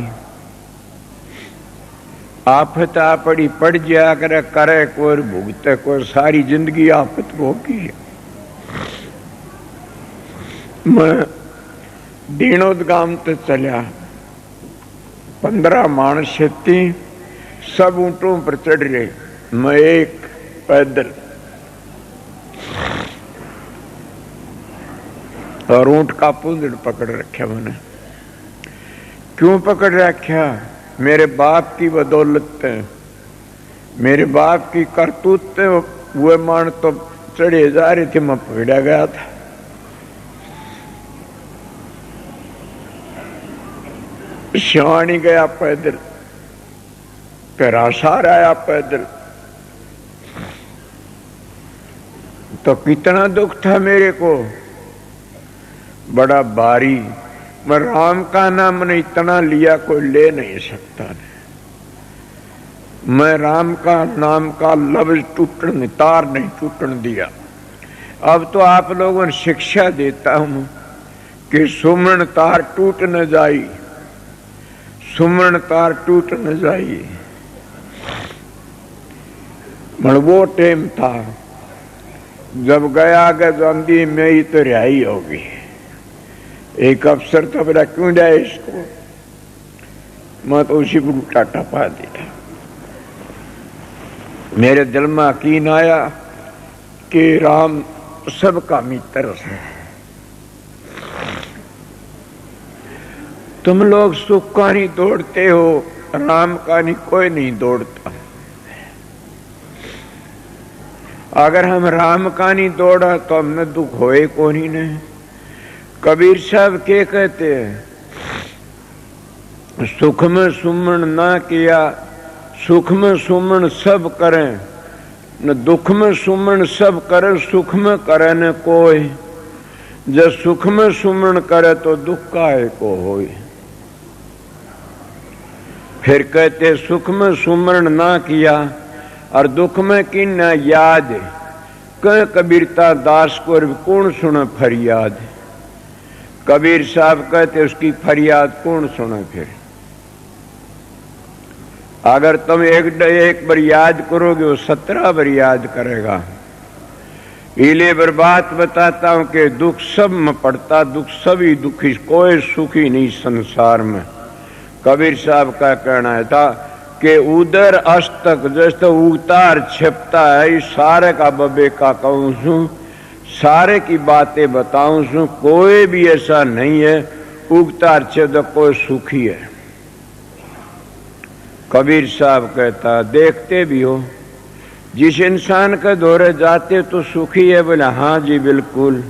आफत आ पड़ी, पड़ जा करे कोई भुगते, कोई सारी जिंदगी आफत भोगी है। मैं दीनोद गांव तो चलिया, 15 मानस थी, सब ऊंटों पर चढ़ रहे, मैं एक पैदल। और ऊंट का पूंजड़ पकड़ रखा मैंने। क्यों पकड़ रखा? मेरे बाप की बदौलत है, मेरे बाप की करतूत है। वो मान तो चढ़े जा रहे थे, मैं पकड़ा गया था। शिवानी गया पैदल, फिर आसार आया पैदल। तो कितना दुख था मेरे को, बड़ा भारी। मैं राम का नाम मैंने इतना लिया कोई ले नहीं सकता। मैं राम का नाम का लफ्ज टूटने, तार नहीं टूटने दिया। अब तो आप लोगों ने शिक्षा देता हूं कि सुमरण तार टूट न जाई, सुमरण तार टूट न जाई। पर वो टाइम था जब गया गंदी में ही तो रिहाई होगी। एक अफसर था, बोला क्यों जाए इसको। मैं तो उसी पर उल्टा टपा दिया। मेरे दिल में यकीन आया कि राम सबका मित्र है। तुम लोग सुख का नहीं दौड़ते हो, राम का नहीं कोई नहीं दौड़ता। अगर हम राम का नहीं दौड़ा तो हमने दुख होए कौन ही नहीं। कबीर साहब के कहते हैं, सुख में सुमन ना किया, सुख में सुमन सब करें, न दुख में सुमन सब करे, सुख में करे न कोई। जब सुख में सुमन करे तो दुख काहे को होए। फिर कहते सुख में सुमरण ना किया और दुख में की न याद, कह कबीरता दास को कौन सुने फरियाद। कबीर साहब कहते उसकी फरियाद कौन सुने। फिर अगर तुम एक बार याद करोगे वो 17 बार याद करेगा। इले बार बात बताता हूं कि दुख सब में पड़ता, दुख सभी दुखी, कोई सुखी नहीं संसार में। कबीर साहब का कहना है था कि उधर अस्तक जैसे उतार छिपता है, इस सारे का बबे का कहूं सू, सारे की बातें बताऊं सू, कोई भी ऐसा नहीं है उगतार छिप कोई सुखी है। कबीर साहब कहता देखते भी हो, जिस इंसान के दौरे जाते तो सुखी है। बोले हाँ जी बिल्कुल।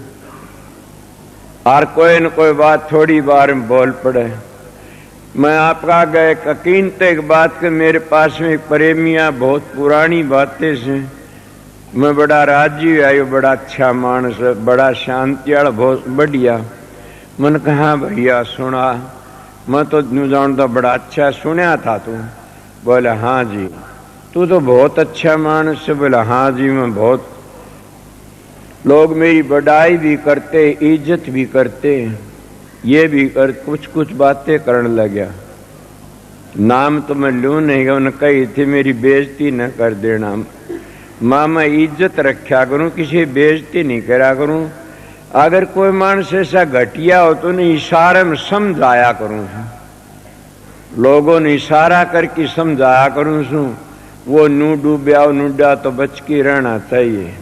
और कोई न कोई बात थोड़ी बार में बोल पड़े। मैं आपका गए यकीन तो एक बात के मेरे पास में एक प्रेमिया बहुत पुरानी बातें से मैं बड़ा राजी आयो, बड़ा अच्छा मानस, बड़ा शांति वाला, बहुत बढ़िया। मन कहा भैया सुना, मैं तो न्यू जानता बड़ा अच्छा सुना था तू। बोले हाँ जी। तू तो बहुत अच्छा मानस है। बोला हाँ जी, मैं बहुत, लोग मेरी बड़ाई भी करते, इज्जत भी करते, ये भी कर, कुछ कुछ बातें करने लगा। नाम तो मैं लूं नहीं, उन्होंने कही थी मेरी बेइज्जती न कर देना। मां मैं इज्जत रखा करूं, किसी बेइज्जती नहीं करा करूं। अगर कोई मानस ऐसा घटिया हो तो नहीं इशारे में समझाया करूं, लोगों ने इशारा करके समझाया करूं सू। वो नू डूब्या नूडा तो बच के रहना चाहिए।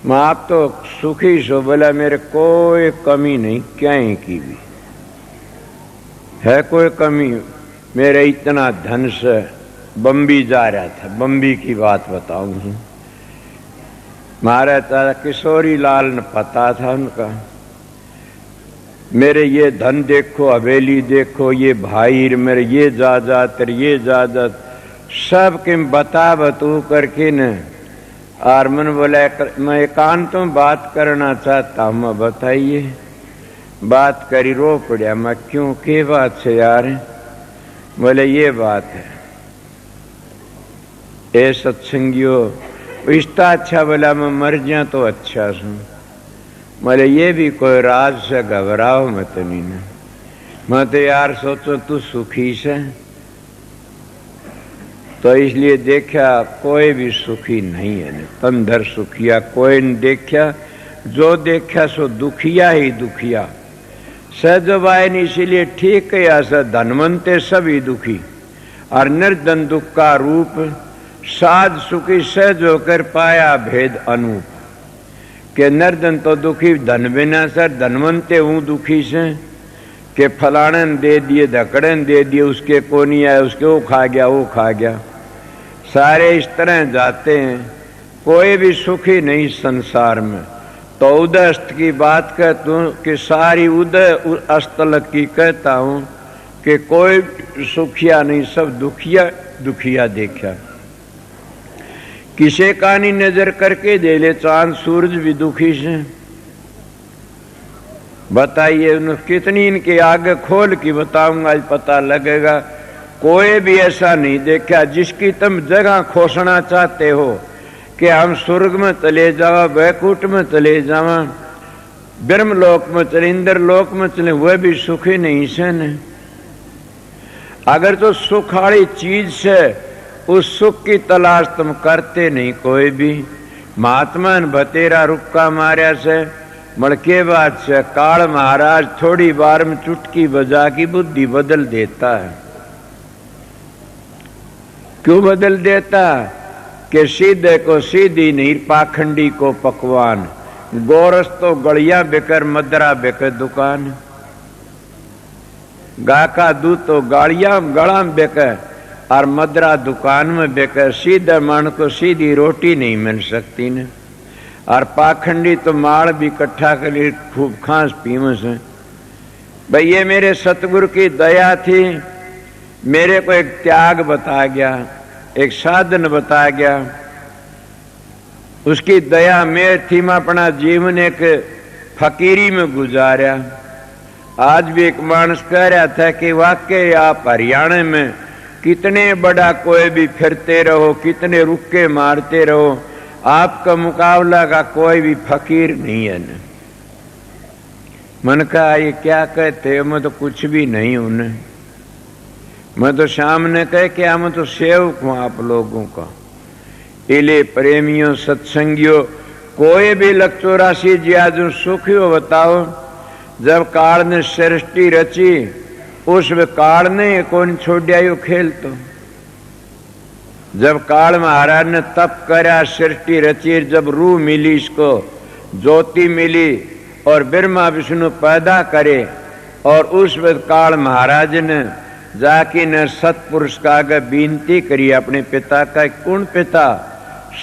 मैं आप तो सुखी सो। बोला मेरे कोई कमी नहीं, क्या की भी है कोई कमी। मेरे इतना धन से बम्बी जा रहा था, बम्बी की बात बताऊं। मारा था किशोरी लाल ने पता था उनका। मेरे ये धन देखो, हवेली देखो, ये भाई मेरे ये जायदाद, ये जायदाद सब के बता बतू करके न। और मन बोला मैं एकांत में बात करना चाहता हूं। मैं बताइए। बात करी, रो पड़ा। मैं क्यों, के बात से यार? बोले ये बात है, ए सत्संगियों, रिश्ता अच्छा। बोला मैं मर जा तो अच्छा सुन। बोले ये भी कोई राज से घबराओ मत नहीं ना। मैं तो यार सोचो तू सुखी से, तो इसलिए देखा कोई भी सुखी नहीं है। तंदर सुखिया कोई नहीं देखा, जो देखा सो दुखिया ही दुखिया। सहजवाय ने इसीलिए ठीक है, ऐसा धनवंते सभी दुखी। और निर्धन दुख का रूप, साध सुखी सहज होकर पाया भेद अनूप। के निर्धन तो दुखी धन बिना सर, धनवंते हूं दुखी से। के फलाने दे दिए, धकड़न दे दिए, उसके को नहीं आया, उसके वो खा गया, वो खा गया। सारे इस तरह जाते हैं, कोई भी सुखी नहीं संसार में। तो उदय अस्त की बात कहता हूं कि सारी उदय अस्तलक की कहता हूं कि कोई सुखिया नहीं, सब दुखिया दुखिया देखा। किसे का नहीं नजर करके दे ले चांद सूरज भी दुखी से। बताइए कितनी इनके आगे खोल की बताऊंगा, आज पता लगेगा। कोई भी ऐसा नहीं देखा जिसकी तुम जगह खोसना चाहते हो कि हम स्वर्ग में चले जावा, वैकुंठ में चले जावा, ब्रह्मलोक में चले, इंद्र लोक में चले, वह भी सुखी नहीं से न। अगर तो सुख वाली चीज से उस सुख की तलाश तुम करते नहीं कोई भी। महात्मा ने बतेरा रुक्का मार्या से मड़के बाद से काल महाराज थोड़ी बार में चुटकी बजा की बुद्धि बदल देता है। क्यों बदल देता? कि सीधे को सीधी नहीं, पाखंडी को पकवान। गोरस तो गड़िया बेकर, मदरा बेकर दुकान। गा का दूध तो गाड़िया गड़ा बेकर और मदरा दुकान में बेकर। सीधे मन को सीधी रोटी नहीं मिल सकती न। और पाखंडी तो माल भी इकट्ठा कर लिए, खूब खांस पीमस है। भाई ये मेरे सतगुरु की दया थी। मेरे को एक त्याग बता गया, एक साधन बता गया, उसकी दया में थी। मैं अपना जीवन एक फकीरी में गुजारा। आज भी एक मानस कह रहा था कि वाकई आप हरियाणा में कितने बड़ा कोई भी फिरते रहो, कितने रुक्के मारते रहो, आपका मुकाबला का कोई भी फकीर नहीं है न। मन कहा ये क्या कहते हो? मैं तो कुछ भी नहीं हूं न। मैं तो सामने कहे क्या, मैं तो सेवक हूं आप लोगों का। इले प्रेमियों, सत्संगियों, कोई भी 184 जिया जो सुखी हो बताओ। जब काल ने सृष्टि रची, उस काल ने कौन छोड़ा यो खेल। तो जब काल महाराज ने तप करा, सृष्टि रची, जब रूह मिली, इसको ज्योति मिली और ब्रह्मा विष्णु पैदा करे, और उस वक्त काल महाराज ने जाके न सतपुरुष का आगे विनती करी अपने पिता का। कौन पिता?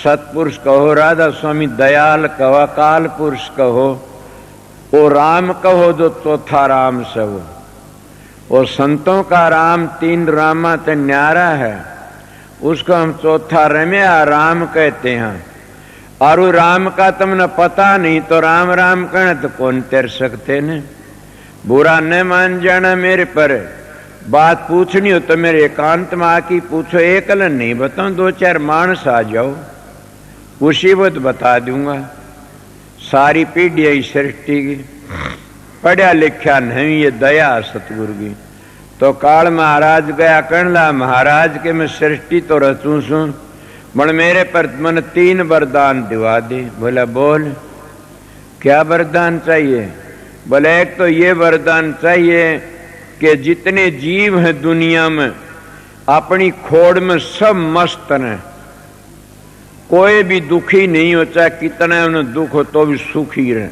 सतपुरुष कहो, राधा स्वामी दयाल कहो, अकाल पुरुष कहो, वो राम कहो जो चौथा राम से वो संतों का राम, 3 रामा ते न्यारा है। उसको हम चौथा रम्या राम कहते हैं। और वो राम का तुमने पता नहीं तो राम राम कहना तो कौन तैर सकते ने। बुरा न मान जाना मेरे पर, बात पूछनी हो तो मेरे एकांत में आकी पूछो, एकल नहीं बताऊं, दो चार मानस आ जाओ उसी वक्त बता दूंगा। सारी पीढ़ी है सृष्टि की, पढ़ा लिखा नहीं, ये दया सतगुरु की। तो काल महाराज गया कहला, महाराज के मैं सृष्टि तो रचू सू, मन मेरे पर मन 3 वरदान दिवा दे। बोला बोल क्या वरदान चाहिए? बोले एक तो ये वरदान चाहिए कि जितने जीव हैं दुनिया में अपनी खोड़ में सब मस्त हैं, कोई भी दुखी नहीं हो, चाहे कितना उन्हें दुख हो तो भी सुखी रहे,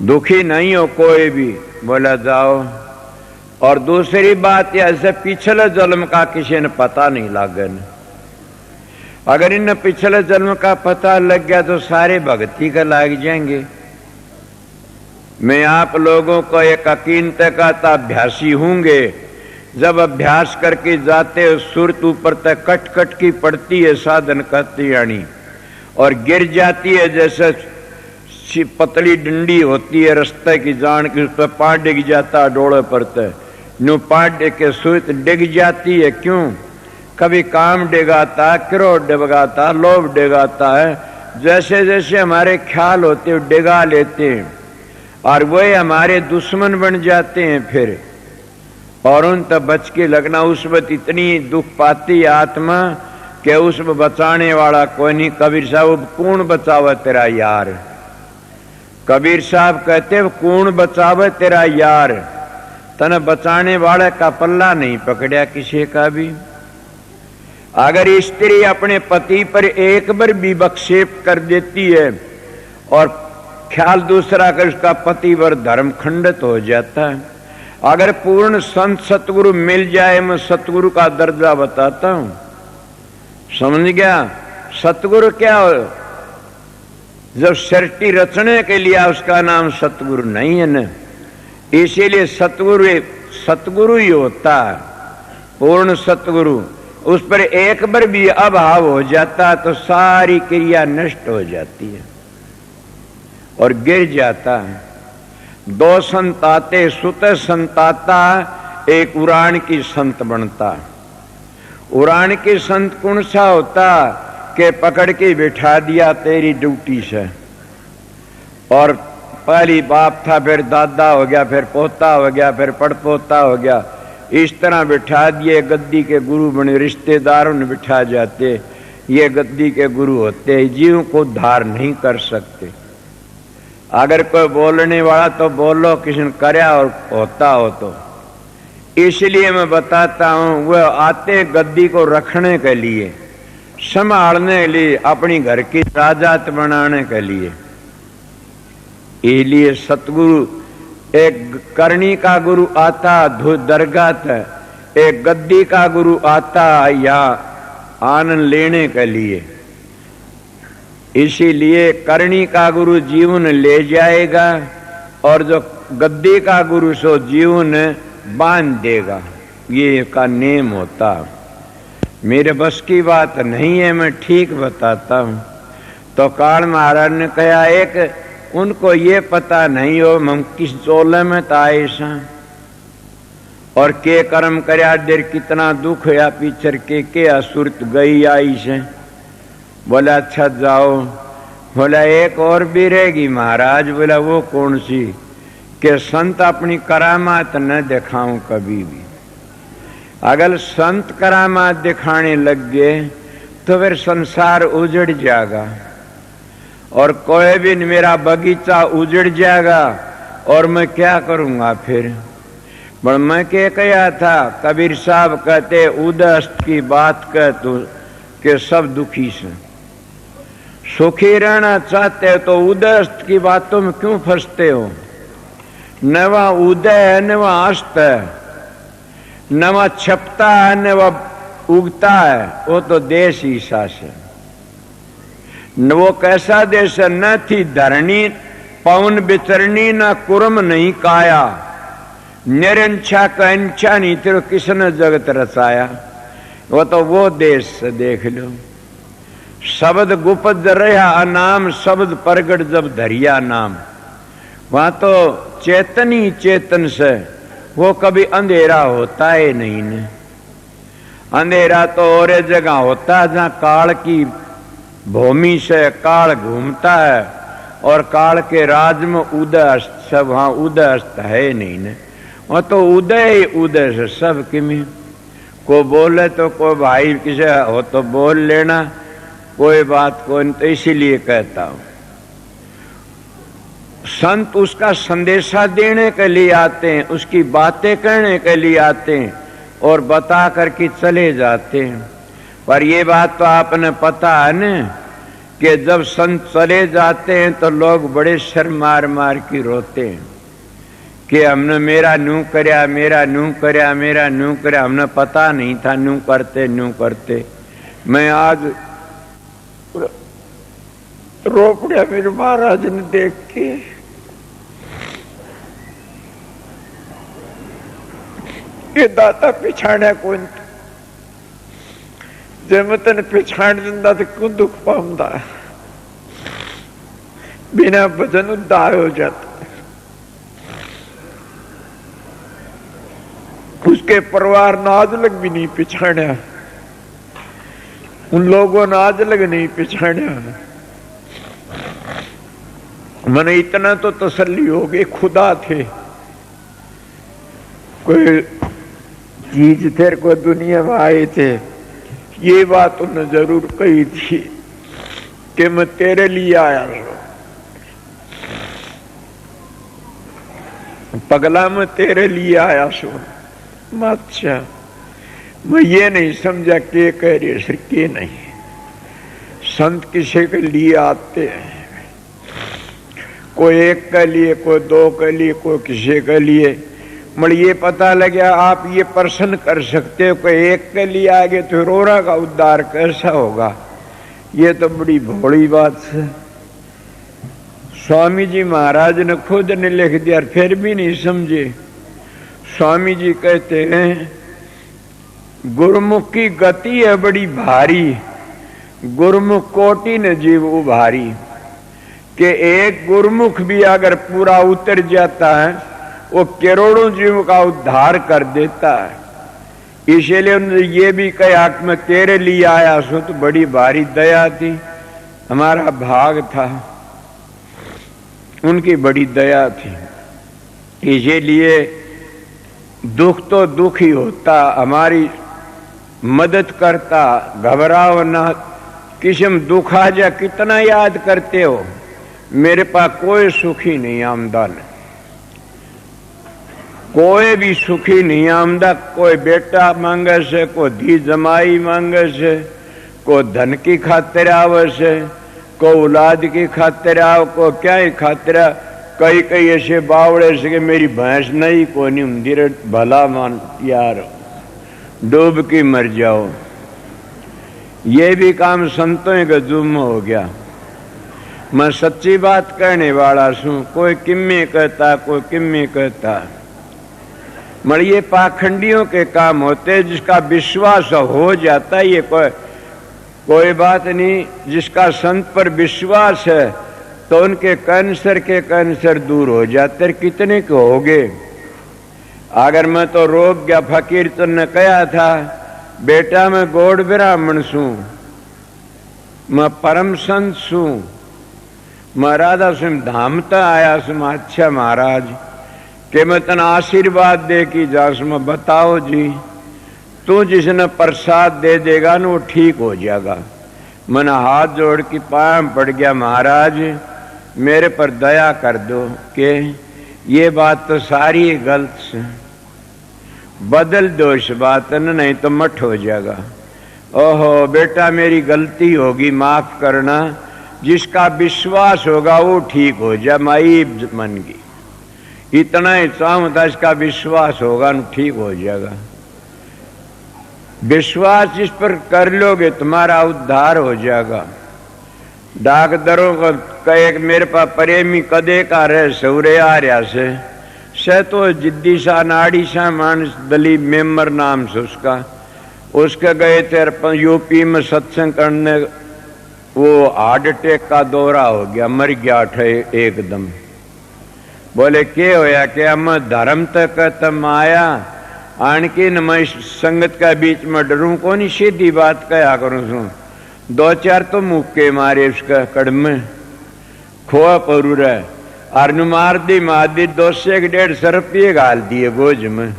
दुखी नहीं हो कोई भी। बोला जाओ। और दूसरी बात ऐसे पिछले जन्म का किसी ने पता नहीं लगे। अगर इन पिछले जन्म का पता लग गया तो सारे भक्ति का लग जाएंगे। मैं आप लोगों को एक अकीनत का अभ्यासी होंगे। जब अभ्यास करके जाते हो सुरत ऊपर तक कट कट की पड़ती है साधन करती यानी, और गिर जाती है जैसे पतली डंडी होती है रस्ते की जान की, उस पर पाँव डिग जाता है डोले पर तय न्यू पाँव डिग के सुरत डिग जाती है। क्यों? कभी काम डिगाता, क्रोध डिगाता, लोभ डिगाता है, जैसे जैसे हमारे ख्याल होते हैं डिगा लेते हैं और वही हमारे दुश्मन बन जाते हैं फिर। और उन तब बच के लगना, उस वक्त इतनी दुख पाती आत्मा कि उसमें बचाने वाला कोई नहीं। कबीर साहब कौन बचावे तेरा यार, कबीर साहब कहते कौन बचावे तेरा यार, तने बचाने वाले का पल्ला नहीं पकड़ा किसी का भी। अगर स्त्री अपने पति पर एक बार भी विक्षेप कर देती है और ख्याल दूसरा कर, उसका पति पर धर्म खंडित हो जाता है। अगर पूर्ण संत सतगुरु मिल जाए, मैं सतगुरु का दर्जा बताता हूं, समझ गया? सतगुरु क्या हो? जब सृष्टि रचने के लिए उसका नाम सतगुरु नहीं है न, इसीलिए सतगुरु ही होता है, पूर्ण सतगुरु। उस पर एक बार भी अभाव हो जाता तो सारी क्रिया नष्ट हो जाती है और गिर जाता है। 2 संत आते, सुत संत आता, एक उड़ान की संत बनता। उड़ान की संत कौन सा होता के पकड़ के बिठा दिया तेरी ड्यूटी से, और पहली बाप था, फिर दादा हो गया, फिर पोता हो गया, फिर पड़पोता हो गया, इस तरह बिठा दिए। गद्दी के गुरु बने, रिश्तेदारों ने बिठा जाते, ये गद्दी के गुरु होते, जीव को उद्धार नहीं कर सकते। अगर कोई बोलने वाला तो बोलो, किसी ने करया और होता हो तो। इसलिए मैं बताता हूं, वह आते गद्दी को रखने के लिए, संभालने के लिए, अपनी घर की राजात बनाने के लिए। इसलिए सतगुरु, एक करनी का गुरु आता दरगाह तक, एक गद्दी का गुरु आता या आनंद लेने के लिए। इसीलिए करनी का गुरु जीवन ले जाएगा और जो गद्दी का गुरु सो जीवन बांध देगा, ये का नेम होता। मेरे बस की बात नहीं है, मैं ठीक बताता हूं। तो काल महाराज ने कहा, एक उनको ये पता नहीं हो हम किस चोले में ताए सा और के कर्म करया देर कितना दुख या पीछर के असुरत गई आई से। बोला अच्छा जाओ। बोला एक और भी रहेगी महाराज। बोला वो कौन सी? कि संत अपनी करामात न दिखाऊं कभी भी। अगर संत करामात दिखाने लग गए तो फिर संसार उजड़ जाएगा और कोई भी मेरा बगीचा उजड़ जाएगा और मैं क्या करूंगा फिर। पर मैं क्या कहा था, कबीर साहब कहते उदस्त की बात कह तू कि सब दुखी से। सुखी रहना चाहते हो तो उदस्त की बातों में क्यों फंसते हो? न वह उदय है न वह अस्त है, न वह छपता है न वह उगता है, वो तो देश ही सास है। न वो कैसा देश है, न थी धरणी पवन विचरणी, न कुरम नहीं काया, निरंछा का अंछा नहीं तेरे किसने जगत रचाया। वो तो वो देश से देख लो। शब्द गुप्त रहा अनाम, शब्द प्रगट जब धरिया नाम। वहां तो चेतन ही चेतन से, वो कभी अंधेरा होता है नहीं न। अंधेरा तो और जगह होता है जहां काल की भूमि से काल घूमता है, और काल के राज में उदय अस्त सब, वहां उदय अस्त है नहीं न। वह तो उदय ही उदय से सब किमी। को बोले तो कोई भाई किसी हो तो बोल लेना, कोई बात को, तो इसीलिए कहता हूं संत उसका संदेशा देने के लिए आते हैं, उसकी बातें करने के लिए आते हैं और बता करके चले जाते हैं। पर ये बात तो आपने पता है न कि जब संत चले जाते हैं तो लोग बड़े शर्म मार मार के रोते हैं कि हमने मेरा नू करया, मेरा नू करया, मेरा नू करया, हमने पता नहीं था नू करते नू करते। मैं आज रो पड़ा मेरे महाराज ने देख के। ये दाता पिछाड़ा कौन जे मैं तेन पिछाड़ दिंदा तो क्यों दुख पाऊंदा। बिना भजन उद्धार हो जाता। उसके परिवार ने आज लग भी नहीं पिछाड़ा, उन लोगों ने आज लग नहीं पिछाड़ा। मैंने इतना तो तसल्ली हो गई, खुदा थे कोई चीज तेरे को दुनिया में आए थे। ये बात उन्होंने जरूर कही थी कि मैं तेरे लिए आया हूं, पगला मैं तेरे लिए आया हूं। अच्छा, मैं ये नहीं समझा के कह रही सर के नहीं। संत किसी के लिए आते हैं, कोई एक के लिए, कोई दो के लिए, कोई किसी के लिए। मगर ये पता लगा आप ये प्रश्न कर सकते हो कि एक के लिए आगे तो रोरा का उद्धार कैसा होगा। ये तो बड़ी भोली बात है। स्वामी जी महाराज ने खुद ने लिख दिया, फिर भी नहीं समझे। स्वामी जी कहते हैं गुरुमुख की गति है बड़ी भारी, गुरुमुख कोटि ने जीव उभारी। कि एक गुरुमुख भी अगर पूरा उतर जाता है वो करोड़ों जीव का उद्धार कर देता है। इसलिए उन्होंने ये भी कहा कि मैं तेरे लिए आया सो, तो बड़ी भारी दया थी, हमारा भाग था, उनकी बड़ी दया थी। इसीलिए दुख तो दुख ही होता, हमारी मदद करता, घबराओ ना। किस्म दुख आ जा कितना याद करते हो, मेरे पास कोई सुखी नहीं आमदा, कोई भी सुखी नहीं आमदा। कोई बेटा मांगे से, कोई धी जमाई मांगे से, कोई धन की खातिर आवे से, कोई औलाद की खातिर आओ, को क्या ही खातिर। कई कई ऐसे बावड़े से कि मेरी भैंस नहीं को नहीं मंदिर भला मान यार डूब की मर जाओ। ये भी काम संतों के जुम्म हो गया। मैं सच्ची बात कहने वाला हूं, कोई किम्मे कहता, कोई किम्मे कहता। मगर ये पाखंडियों के काम होते, जिसका विश्वास हो जाता है, ये कोई बात नहीं। जिसका संत पर विश्वास है तो उनके कैंसर के कैंसर दूर हो जाते। कितने के हो गए। अगर मैं तो रोक गया, फकीर तो ने कहा था बेटा मैं गौड़ ब्राह्मण सूं, मैं परम संत सूं, मैं राधा सिंह धामता आया सू। अच्छा महाराज कि मैं तना आशीर्वाद दे की जास में बताओ जी, तू जिसने प्रसाद दे देगा ना वो ठीक हो जाएगा। मैंने हाथ जोड़ के पाँव में पड़ गया, महाराज मेरे पर दया कर दो कि ये बात तो सारी गलत है, बदल दो इस बात न, नहीं तो मठ हो जाएगा। ओहो बेटा मेरी गलती होगी, माफ करना। जिसका विश्वास होगा वो ठीक हो जाए, माई मन की इतना ही चाहूं था, इसका विश्वास होगा न ठीक हो जाएगा। विश्वास जिस पर कर लोगे तुम्हारा उद्धार हो जाएगा। डाकदरों को कहे मेरे पास प्रेमी कदे का रहे सौरे आ रहा से तो जिद्दी सा नाड़ी सा मानस दलीप मेम्बर नाम से उसका, उसके गए थे यूपी में सत्संग करने, वो हार्ट अटैक का दौरा हो गया, मर गया थे एकदम। बोले के होया कि हम धर्म तक तम आया आणकी न मैं संगत का बीच में डरूं कौन, सीधी बात कया करूं सू। दो चार तो मुक्के मारे उसका कड़म खोआ परूर और मार दी मादी 200-150 रुपये गाल दिए गोज में।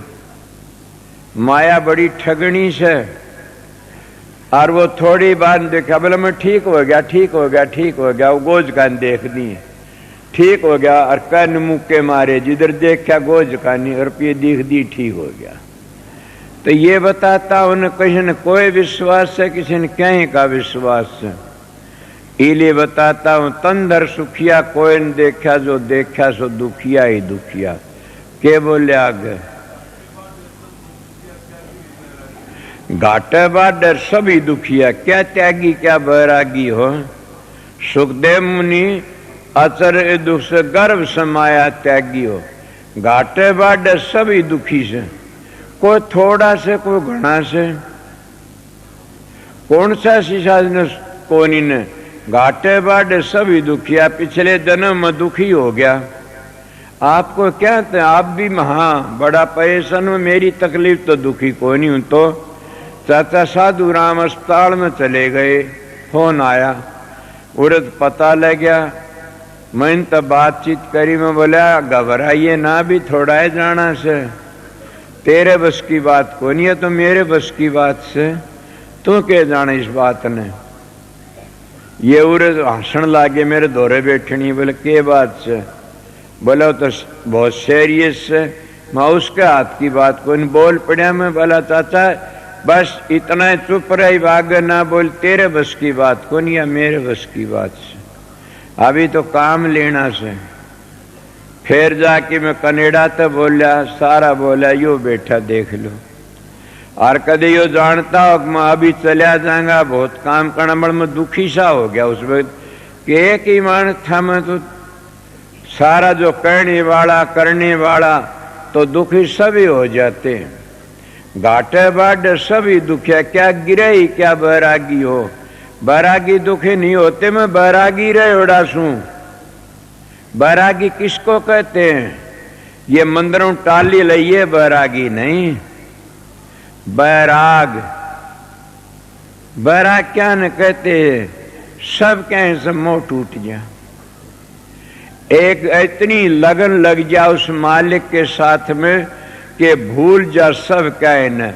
माया बड़ी ठगनी से। और वो थोड़ी बात देखा, बोले मैं ठीक हो गया, ठीक हो गया, ठीक हो गया। वो गोज कान देख दिए, ठीक हो गया। और कन मुक्के मारे, जिधर देखा गोज कानी रुपये दिख दी, ठीक हो गया। तो ये बताता उन्हें किसी ने कोई विश्वास है, किसी ने कहीं का विश्वास है। इले बताता हूं तंदर सुखिया कोई न देखा, जो देखा सो दुखिया ही दुखिया। के बोले आगे घाटे बाडर सभी दुखिया, क्या त्यागी क्या बैरागी हो। सुखदेव मुनि अचर दुख से गर्भ समाया त्यागी हो। घाटे बाडर सभी दुखी से, कोई थोड़ा से कोई घना से। कौन सा शीशा ने कोनी ने घाटे बाडे सभी दुखिया। पिछले जन्म में दुखी हो गया, आपको क्या थे, आप भी हाँ बड़ा परेशान में, मेरी तकलीफ तो दुखी कोई नहीं हूं। तो चाचा साधु राम अस्पताल में चले गए, फोन आया, उड़द पता लग गया। मैंने तो बातचीत करी, मैं बोला घबराइए ना, भी थोड़ा है जाना से, तेरे बस की बात को नहीं है, तो मेरे बस की बात से तू क्या जाने इस बात ने। ये उरे हंसन लागे, मेरे दौरे बैठनी। बोले के बात से, बोला तो बहुत सीरियस से। मैं उसके हाथ की बात को नहीं बोल पड़ा। मैं बोला चाचा बस इतना चुप रही, भाग ना बोल, तेरे बस की बात को नहीं, या मेरे बस की बात से, अभी तो काम लेना से। फिर जाके मैं कनेडा तो बोलिया, सारा बोला यो बैठा देख लो। और कदे यो जानता हो मैं अभी चलिया जाऊंगा, बहुत काम करना, बड़ मैं दुखी सा हो गया उस वक्त कि एक ही मानस था मैं, तो सारा जो करने वाला तो दुखी सभी हो जाते हैं। घाटे बाडे सभी दुखिया, क्या गिरे क्या बैरागी हो। बैरागी दुखी नहीं होते, मैं बैरागी रहे उड़ासू। बैरागी किसको कहते हैं, ये मंदिरों टाली लइए बैरागी नहीं। बैराग, बैराग क्या न कहते हैं, सब कहें सब मोह टूट गया। एक इतनी लगन लग जा उस मालिक के साथ में कि भूल जा सब कहे न।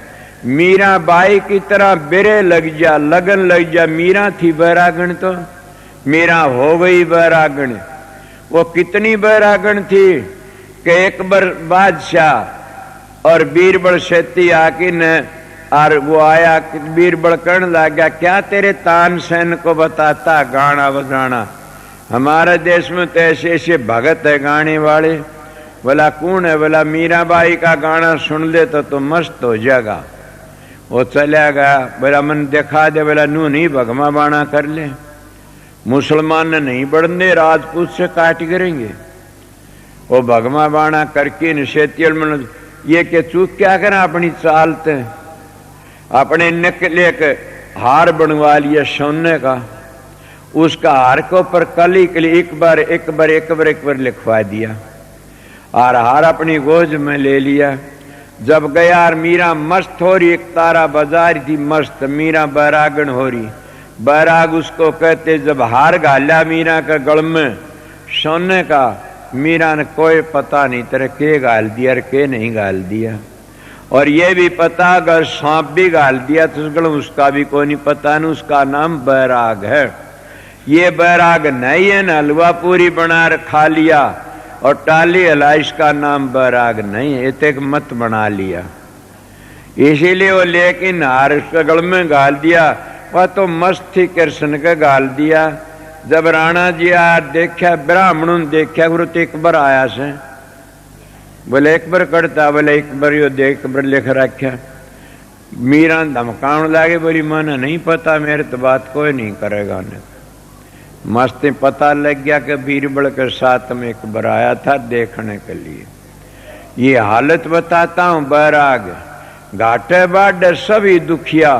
मीरा बाई की तरह बेरे लग जा, लगन लग जा। मीरा थी बैरागण, तो मीरा हो गई बैरागण। वो कितनी बैरागण थी कि एक बार बादशाह और बीरबल शेती आके न, और वो आया, बीरबल कहने लगा क्या तेरे तानसेन को बताता गाना बजाना, हमारे देश में तो ऐसे ऐसे भगत है गाने वाले। बोला कौन है, बोला मीराबाई का गाना सुन ले तो मस्त हो जाएगा। वो चला गया, बोला मन दिखा दे, बोला नू नहीं भगमा बाणा कर ले, मुसलमान ने नहीं बढ़ने, राजपूत से काट करेंगे। वो भगमा बाणा करके निषेधियल मन ये के चूक क्या करा, अपनी चालते अपने निकले के हार बनवा लिया सोने का। उसका हार के ऊपर कली के लिए एक बार लिखवा दिया और हार अपनी गोज में ले लिया। जब गया और मीरा मस्त हो रही, एक तारा बाजार थी मस्त, मीरा बैरागण हो रही। बैराग उसको कहते। जब हार गाला मीरा का गल में सोने का, मीरा ने कोई पता नहीं तेरे के गाल दिया और के नहीं गाल दिया। और ये भी पता अगर सांप भी गाल दिया तो उसका भी कोई नहीं पता, नहीं उसका नाम बैराग है। ये बैराग नहीं है, न हलवा पूरी बना खा लिया और टाली हला, इसका नाम बैराग नहीं है, एक मत बना लिया। इसीलिए वो लेकिन हार उसके गल में गाल दिया। वह तो मस्त थी, कृष्ण का गाल दिया। जब राणा जी आ देखा, ब्राह्मणों ने देखा, गुरु तो एक बार आया से, बोले एक बार करता, बोले एक बार यो देख बार लिख रखा। मीरा धमकाने लगे, बोली मैंने नहीं पता, मेरे तो बात कोई नहीं करेगा। ने मस्त पता लग गया कि बीरबल के साथ में एक बार आया था देखने के लिए। ये हालत बताता हूं बैराग। घाटे बाढ़ सभी दुखिया